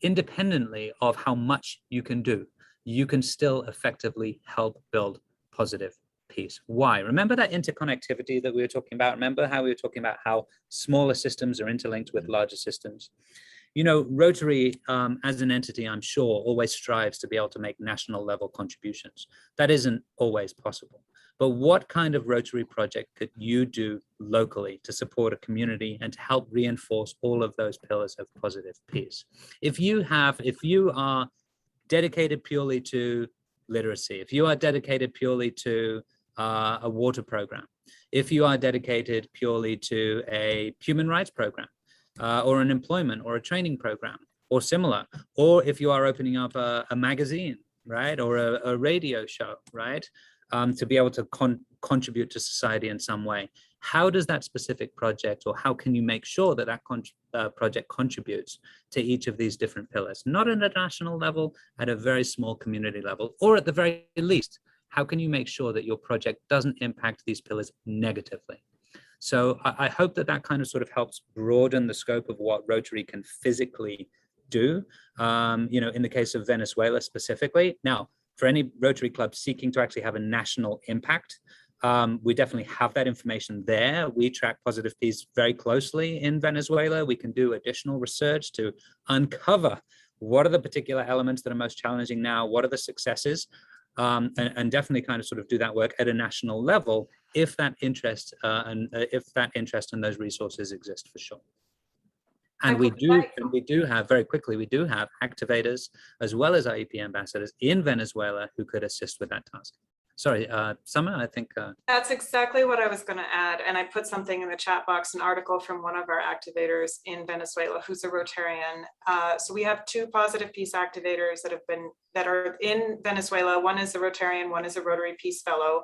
independently of how much you can do, you can still effectively help build positive peace. Why? Remember that interconnectivity that we were talking about? Remember how we were talking about how smaller systems are interlinked with larger systems? Rotary as an entity, I'm sure, always strives to be able to make national level contributions. That isn't always possible. But what kind of Rotary project could you do locally to support a community and to help reinforce all of those pillars of positive peace? If you are dedicated purely to literacy, if you are dedicated purely to a water program, if you are dedicated purely to a human rights program, or an employment or a training program or similar, or if you are opening up a magazine, right, or a radio show, right, to be able to contribute to society in some way, how does that specific project, or how can you make sure that that project contributes to each of these different pillars, not at a national level, at a very small community level, or at the very least, how can you make sure that your project doesn't impact these pillars negatively? So I hope that kind of sort of helps broaden the scope of what Rotary can physically do, in the case of Venezuela specifically. Now, for any Rotary club seeking to actually have a national impact, we definitely have that information there. We track positive peace very closely in Venezuela. We can do additional research to uncover what are the particular elements that are most challenging now, what are the successes, and definitely kind of sort of do that work at a national level if that interest and those resources exist, for sure. And we do have, very quickly, we do have activators as well as IEP ambassadors in Venezuela who could assist with that task. Sorry, Summer, I think. That's exactly what I was going to add. And I put something in the chat box, an article from one of our activators in Venezuela, who's a Rotarian. So we have two positive peace activators that are in Venezuela. One is a Rotarian, one is a Rotary Peace Fellow.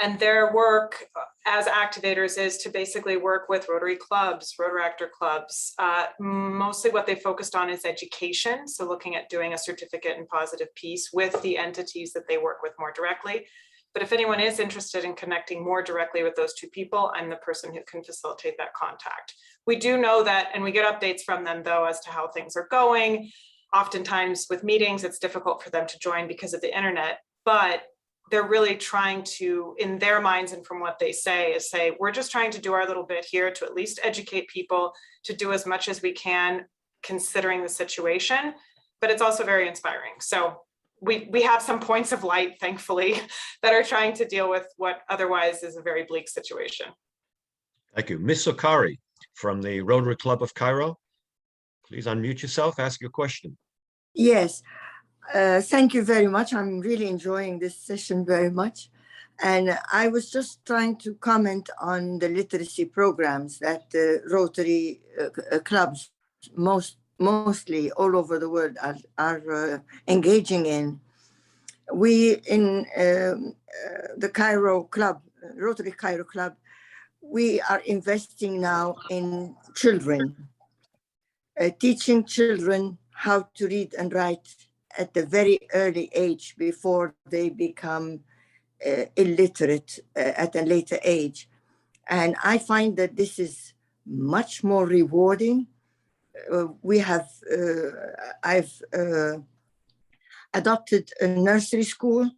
And their work as activators is to basically work with Rotary clubs, Rotaractor clubs. Mostly what they focused on is education. So looking at doing a certificate in positive peace with the entities that they work with more directly. But if anyone is interested in connecting more directly with those two people, I'm the person who can facilitate that contact. We do know that, and we get updates from them though, as to how things are going. Oftentimes with meetings, it's difficult for them to join because of the internet, but they're really trying to, in their minds and from what they say, we're just trying to do our little bit here to at least educate people, to do as much as we can considering the situation, but it's also very inspiring. So we have some points of light, thankfully, that are trying to deal with what otherwise is a very bleak situation. Thank you. Ms. Sokari from the Rotary Club of Cairo, please unmute yourself, ask your question. Yes. Thank you very much. I'm really enjoying this session very much. And I was just trying to comment on the literacy programs that the Rotary clubs mostly all over the world are engaging in. We in the Cairo Club, Rotary Cairo Club, we are investing now in children, teaching children how to read and write at the very early age before they become illiterate at a later age. And I find that this is much more rewarding. I've adopted a nursery school,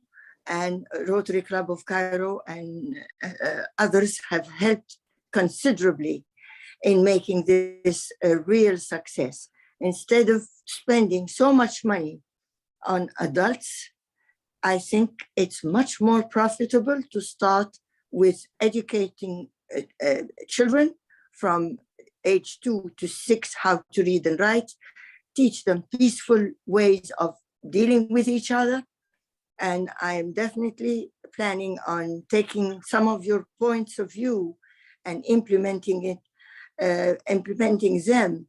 and Rotary Club of Cairo and others have helped considerably in making this a real success. Instead of spending so much money on adults, I think it's much more profitable to start with educating children from age 2 to 6 how to read and write, teach them peaceful ways of dealing with each other. And I am definitely planning on taking some of your points of view and implementing them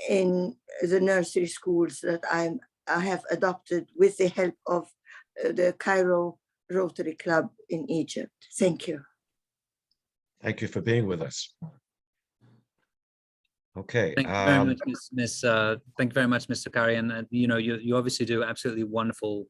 in the nursery schools that I have adopted with the help of the Cairo Rotary Club in Egypt. Thank you. Thank you for being with us. Okay. Thank you very much, thank you very much, Mr. Kari. And you know, you obviously do absolutely wonderful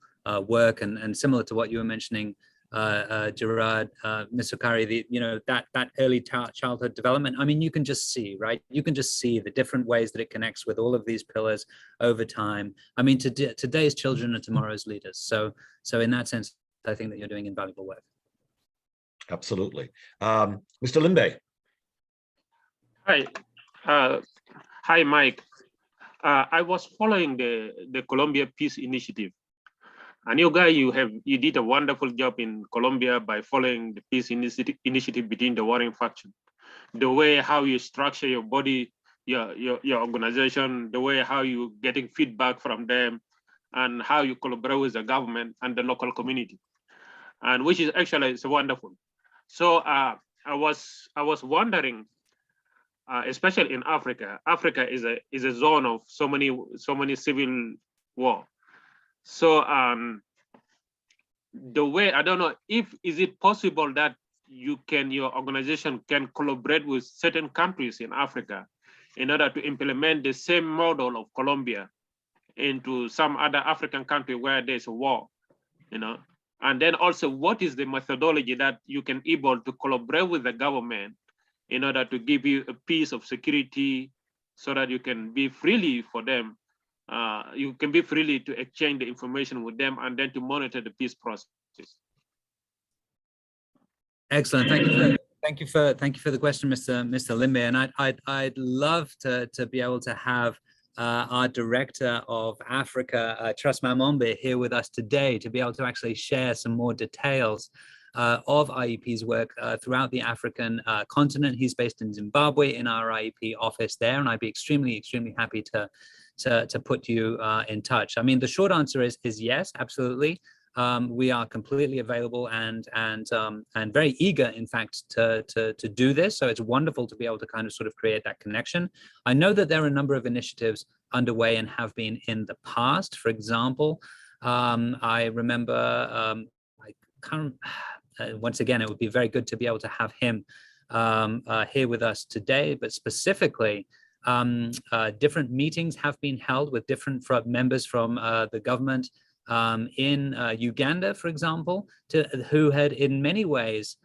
work, and similar to what you were mentioning, Gerard, Mr. Kari, you know, that early childhood development. I mean, you can just see, right? You can just see the different ways that it connects with all of these pillars over time. I mean, today's children are tomorrow's leaders. So in that sense, I think that you're doing invaluable work. Absolutely. Mr. Limbe. Hi. Hi, Mike. I was following the Colombia Peace Initiative. And you guys, you did a wonderful job in Colombia by following the peace initiative between the warring factions. The way how you structure your body, your organization, the way how you getting feedback from them, and how you collaborate with the government and the local community, and which is actually it's wonderful. So I was wondering, especially in Africa. Africa is a zone of so many civil war. So the way, I don't know is it possible that your organization can collaborate with certain countries in Africa in order to implement the same model of Colombia into some other African country where there's a war, you know? And then also, what is the methodology that you can able to collaborate with the government in order to give you a piece of security so that you can be freely for them, you can be freely to exchange the information with them and then to monitor the peace process. Excellent. Thank you for the question, Mr. Limbe. And I'd love to be able to have our Director of Africa, Trustman Mombe, here with us today to be able to actually share some more details of IEP's work throughout the African continent. He's based in Zimbabwe in our IEP office there, and I'd be extremely happy to put you in touch. I mean, the short answer is yes, absolutely. We are completely available and very eager, in fact, to do this. So it's wonderful to be able to kind of sort of create that connection. I know that there are a number of initiatives underway and have been in the past. For example, I remember, once again, it would be very good to be able to have him here with us today, but specifically, different meetings have been held with different members from the government in Uganda, for example, who had in many ways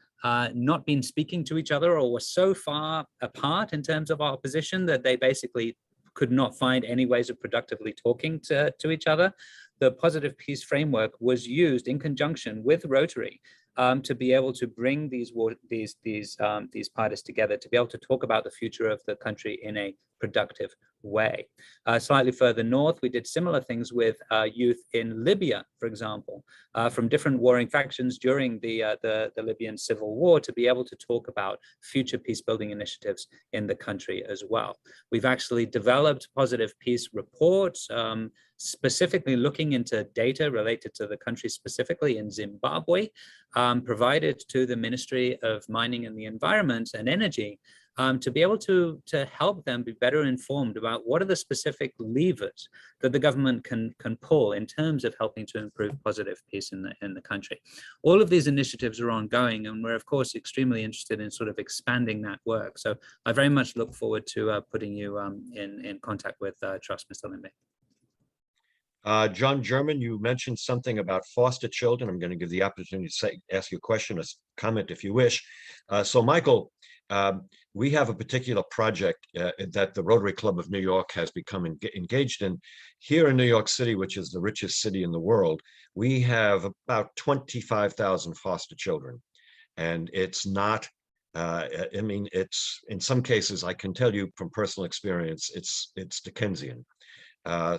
not been speaking to each other or were so far apart in terms of our position that they basically could not find any ways of productively talking to each other. The Positive Peace Framework was used in conjunction with Rotary to be able to bring these parties together, to be able to talk about the future of the country in a productive way. Slightly further north, we did similar things with youth in Libya, for example, from different warring factions during the Libyan civil war, to be able to talk about future peace building initiatives in the country as well. We've actually developed positive peace reports, specifically looking into data related to the country, specifically in Zimbabwe, provided to the Ministry of Mining and the Environment and Energy, to be able to help them be better informed about what are the specific levers that the government can pull in terms of helping to improve positive peace in the country. All of these initiatives are ongoing, and we're of course extremely interested in sort of expanding that work. So I very much look forward to putting you in contact with Trust, Mr. Limbe. John German, you mentioned something about foster children. I'm going to give the opportunity to ask you a question or comment if you wish. So Michael, we have a particular project that the Rotary Club of New York has become engaged in. Here in New York City, which is the richest city in the world, we have about 25,000 foster children. And it's not, I mean, it's, in some cases, I can tell you from personal experience, it's Dickensian.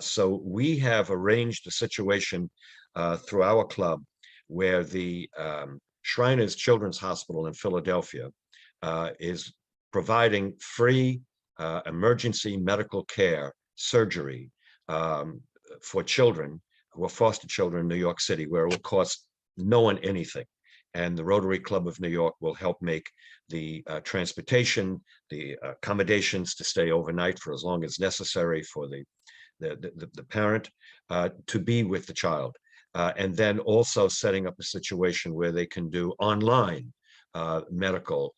So we have arranged a situation through our club where the Shriners Children's Hospital in Philadelphia is providing free emergency medical care surgery for children who are foster children in New York City, where it will cost no one anything. And the Rotary Club of New York will help make the transportation, the accommodations to stay overnight for as long as necessary for the parent to be with the child. And then also setting up a situation where they can do online medical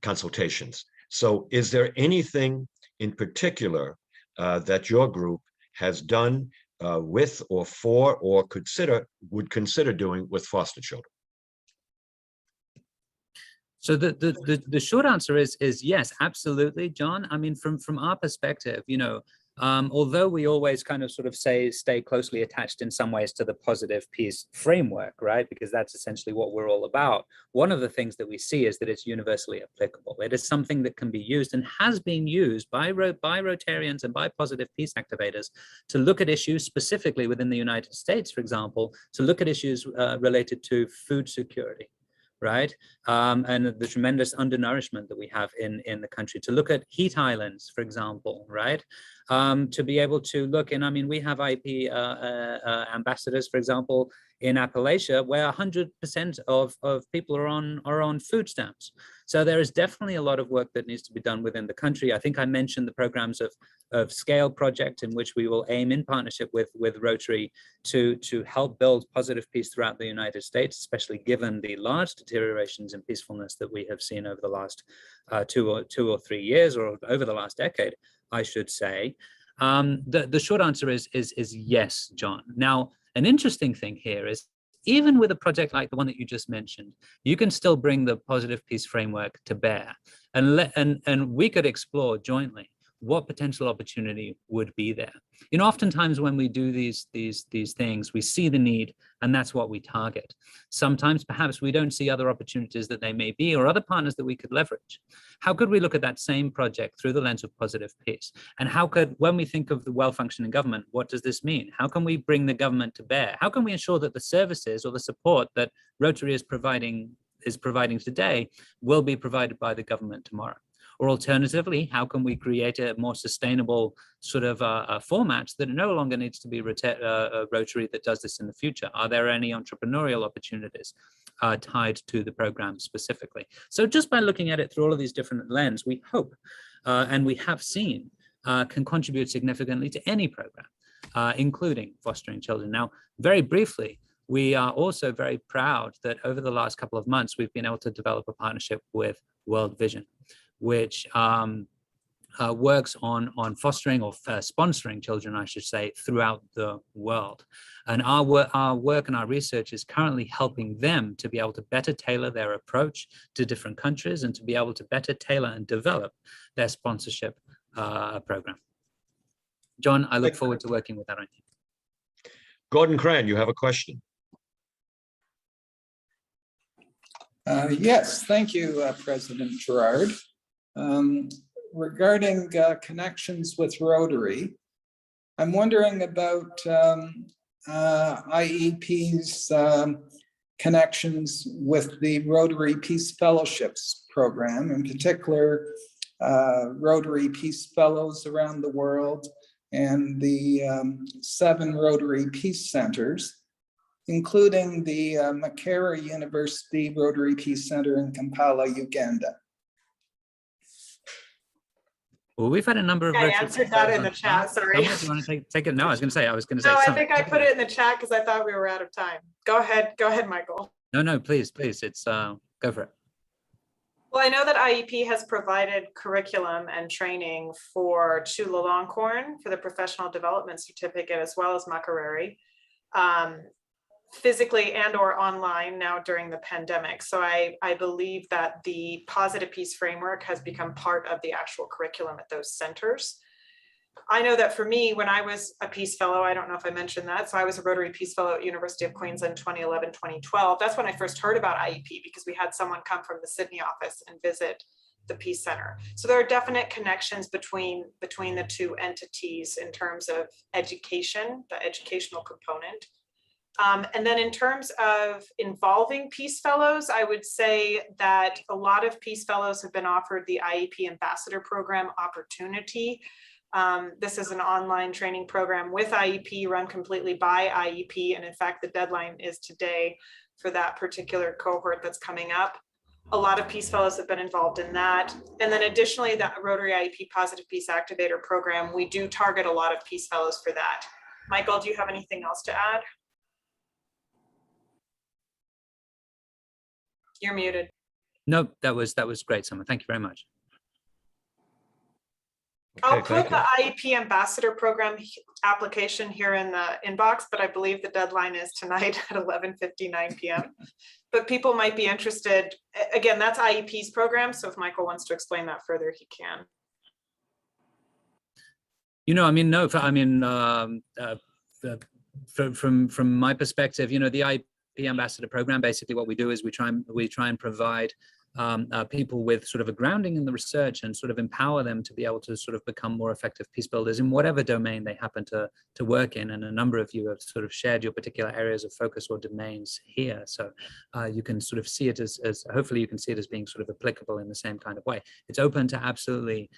consultations. So is there anything in particular that your group has done with or for or would consider doing with foster children? So the short answer is yes, absolutely, John. I mean, from our perspective, you know, although we always kind of sort of say stay closely attached in some ways to the positive peace framework, right? Because that's essentially what we're all about. One of the things that we see is that it's universally applicable. It is something that can be used and has been used by Rotarians and by positive peace activators to look at issues specifically within the United States, for example, to look at issues related to food security, right? And the tremendous undernourishment that we have in the country, to look at heat islands, for example, right? To be able to look, and I mean, we have IP ambassadors, for example, in Appalachia, where 100% of people are on food stamps. So there is definitely a lot of work that needs to be done within the country. I think I mentioned the programs of Scale Project, in which we will aim in partnership with Rotary to help build positive peace throughout the United States, especially given the large deteriorations in peacefulness that we have seen over the last 2 or 3 years, or over the last decade, I should say. The short answer is yes, John. Now, an interesting thing here is, even with a project like the one that you just mentioned, you can still bring the positive peace framework to bear, and we could explore jointly what potential opportunity would be there. You know, oftentimes when we do these things, we see the need, and that's what we target. Sometimes perhaps we don't see other opportunities that they may be, or other partners that we could leverage. How could we look at that same project through the lens of positive peace? And how could, when we think of the well-functioning government, what does this mean? How can we bring the government to bear? How can we ensure that the services or the support that Rotary is providing today will be provided by the government tomorrow? Or alternatively, how can we create a more sustainable sort of format that no longer needs to be Rotary that does this in the future? Are there any entrepreneurial opportunities tied to the program specifically? So just by looking at it through all of these different lenses, we hope, and we have seen, can contribute significantly to any program, including fostering children. Now, very briefly, we are also very proud that over the last couple of months, we've been able to develop a partnership with World Vision, which works on fostering or sponsoring children, I should say, throughout the world. And our work and our research is currently helping them to be able to better tailor their approach to different countries, and to be able to better tailor and develop their sponsorship program. John, I look forward to working with that on you. Gordon Cran, you have a question. Yes, thank you, President Gerard. Regarding connections with Rotary, I'm wondering about IEP's connections with the Rotary Peace Fellowships program, in particular, Rotary Peace Fellows around the world, and the 7 Rotary Peace Centers, including the Makerere University Rotary Peace Center in Kampala, Uganda. Well, we've had a number of. I answered that in the chat, sorry. Do you want to take it? No, I was going to say. No, I think I put it in the chat because I thought we were out of time. Go ahead, Michael. No, please. It's go for it. Well, I know that IEP has provided curriculum and training for Chulalongkorn for the professional development certificate, as well as Makerere, physically and or online now during the pandemic. So I believe that the positive peace framework has become part of the actual curriculum at those centers. I know that for me, when I was a Peace Fellow, I don't know if I mentioned that, so I was a Rotary Peace Fellow at University of Queensland 2011, 2012. That's when I first heard about IEP, because we had someone come from the Sydney office and visit the Peace Center. So there are definite connections between the two entities in terms of education, the educational component. And then in terms of involving Peace Fellows, I would say that a lot of Peace Fellows have been offered the IEP Ambassador Program opportunity. This is an online training program with IEP, run completely by IEP. And in fact, the deadline is today for that particular cohort that's coming up. A lot of Peace Fellows have been involved in that. And then additionally, that Rotary IEP Positive Peace Activator Program, we do target a lot of Peace Fellows for that. Michael, do you have anything else to add? You're muted. No, that was great, Summer. Thank you very much. I'll Okay, put thank you. the IEP ambassador program application here in the inbox, but I believe the deadline is tonight at 11:59 p.m. But people might be interested. Again, that's IEP's program. So if Michael wants to explain that further, he can. You know, I mean, no, I mean, from my perspective, you know, the IEP ambassador program, basically what we do is we try and provide people with sort of a grounding in the research and sort of empower them to be able to sort of become more effective peace builders in whatever domain they happen to work in. And a number of you have sort of shared your particular areas of focus or domains here. So you can sort of see it as hopefully you can see it as being sort of applicable in the same kind of way. It's open to absolutely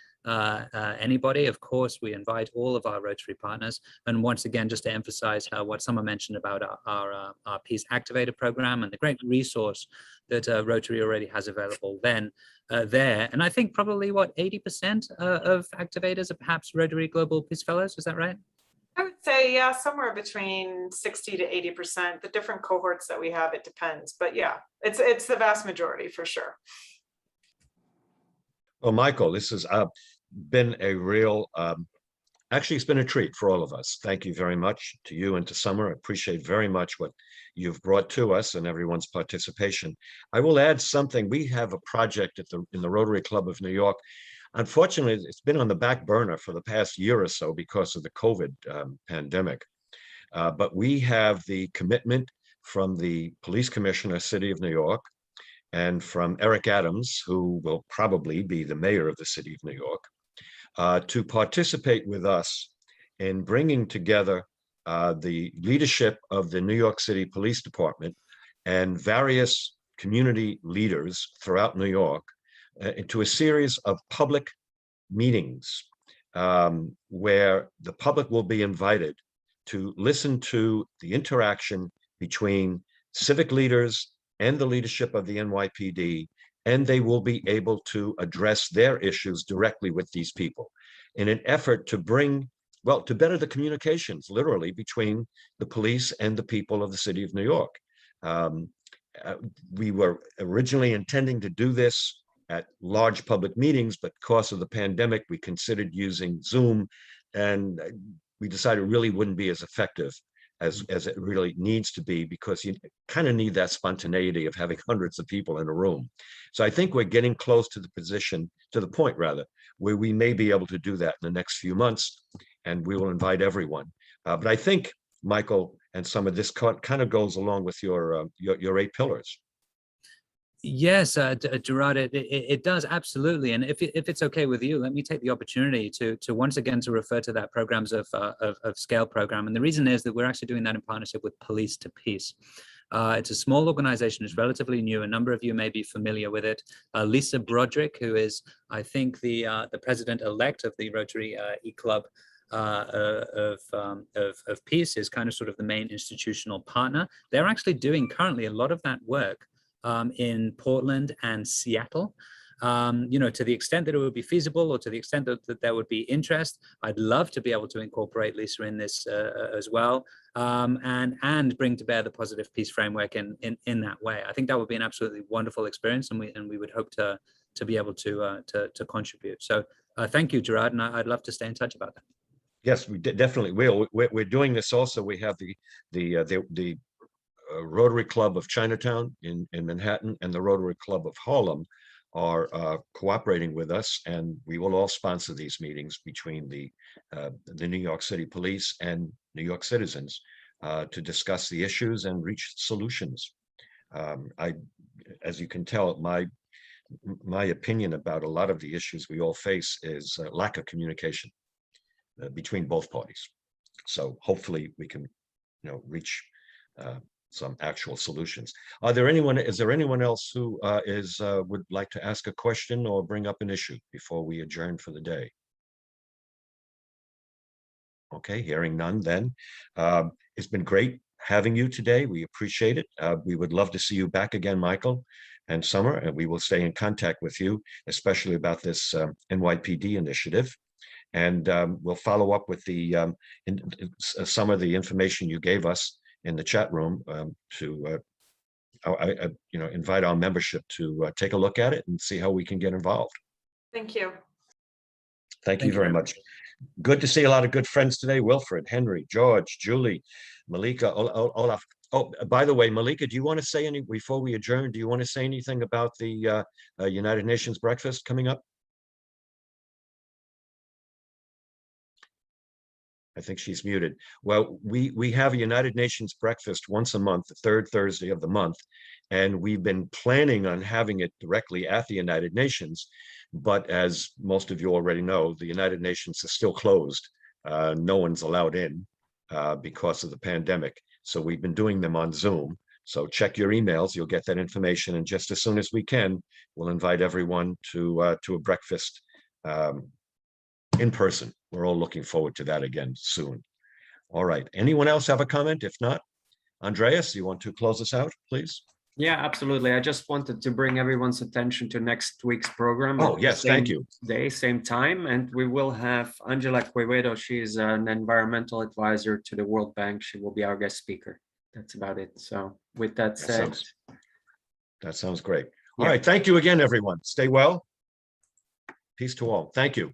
anybody. Of course, we invite all of our Rotary partners. And once again, just to emphasize what Summer mentioned about our Peace Activator program and the great resource that Rotary already has available there. And I think probably what 80% of activators are perhaps Rotary Global Peace Fellows. Is that right? I would say, yeah, somewhere between 60 to 80%. The different cohorts that we have, it depends. But yeah, it's the vast majority for sure. Well, Michael, this has been a real, actually, it's been a treat for all of us. Thank you very much to you and to Summer. I appreciate very much what you've brought to us and everyone's participation. I will add something. We have a project in the Rotary Club of New York. Unfortunately, it's been on the back burner for the past year or so because of the COVID pandemic. But we have the commitment from the Police Commissioner, City of New York, and from Eric Adams, who will probably be the mayor of the City of New York, to participate with us in bringing together the leadership of the New York City Police Department and various community leaders throughout New York into a series of public meetings where the public will be invited to listen to the interaction between civic leaders and the leadership of the NYPD, and they will be able to address their issues directly with these people in an effort to bring, well, to better the communications, literally, between the police and the people of the City of New York. We were originally intending to do this at large public meetings, but because of the pandemic, we considered using Zoom, and we decided it really wouldn't be as effective as it really needs to be, because you kind of need that spontaneity of having hundreds of people in a room. So I think we're getting close to the point rather, where we may be able to do that in the next few months, and we will invite everyone. But I think, Michael, and some of this kind of goes along with your 8 pillars. Yes, Gerard, it does, absolutely. And if it's okay with you, let me take the opportunity to once again to refer to that Programs of Scale program. And the reason is that we're actually doing that in partnership with Police to Peace. It's a small organization, it's relatively new. A number of you may be familiar with it. Lisa Broderick, who is, I think, the president-elect of the Rotary E-Club of Peace, is kind of sort of the main institutional partner. They're actually doing currently a lot of that work in Portland and Seattle. You know, to the extent that it would be feasible, or to the extent that there would be interest, I'd love to be able to incorporate Lisa in this as well, and bring to bear the positive peace framework in that way. I think that would be an absolutely wonderful experience, and we would hope to be able to contribute. So thank you, Gerard, and I'd love to stay in touch about that. Yes, we definitely will. We're doing this also. We have the Rotary Club of Chinatown in Manhattan and the Rotary Club of Harlem are cooperating with us, and we will all sponsor these meetings between the New York City Police and New York citizens to discuss the issues and reach solutions. As you can tell, my opinion about a lot of the issues we all face is lack of communication between both parties. So hopefully we can, reach some actual solutions. Is there anyone else who would like to ask a question or bring up an issue before we adjourn for the day? Okay, hearing none then. It's been great having you today. We appreciate it. We would love to see you back again, Michael and Summer, and we will stay in contact with you, especially about this NYPD initiative. And we'll follow up with some of the information you gave us in the chat room to invite our membership to take a look at it and see how we can get involved. Thank you. Thank you very much. Good to see a lot of good friends today. Wilfred, Henry, George, Julie, Malika, Olaf. Oh, by the way, Malika, do you want to say any, before we adjourn, do you want to say anything about the United Nations breakfast coming up? I think she's muted. Well, we have a United Nations breakfast once a month, the third Thursday of the month, and we've been planning on having it directly at the United Nations. But as most of you already know, the United Nations is still closed. No one's allowed in because of the pandemic. So we've been doing them on Zoom. So check your emails, you'll get that information. And just as soon as we can, we'll invite everyone to a breakfast in person. We're all looking forward to that again soon. All right. Anyone else have a comment? If not, Andreas, you want to close us out, please? Yeah, absolutely. I just wanted to bring everyone's attention to next week's program. Oh, yes, thank you. Day, same time. And we will have Angela Quevedo. She's an environmental advisor to the World Bank. She will be our guest speaker. That's about it. So with that said. That sounds great. All right. Thank you again, everyone. Stay well. Peace to all. Thank you.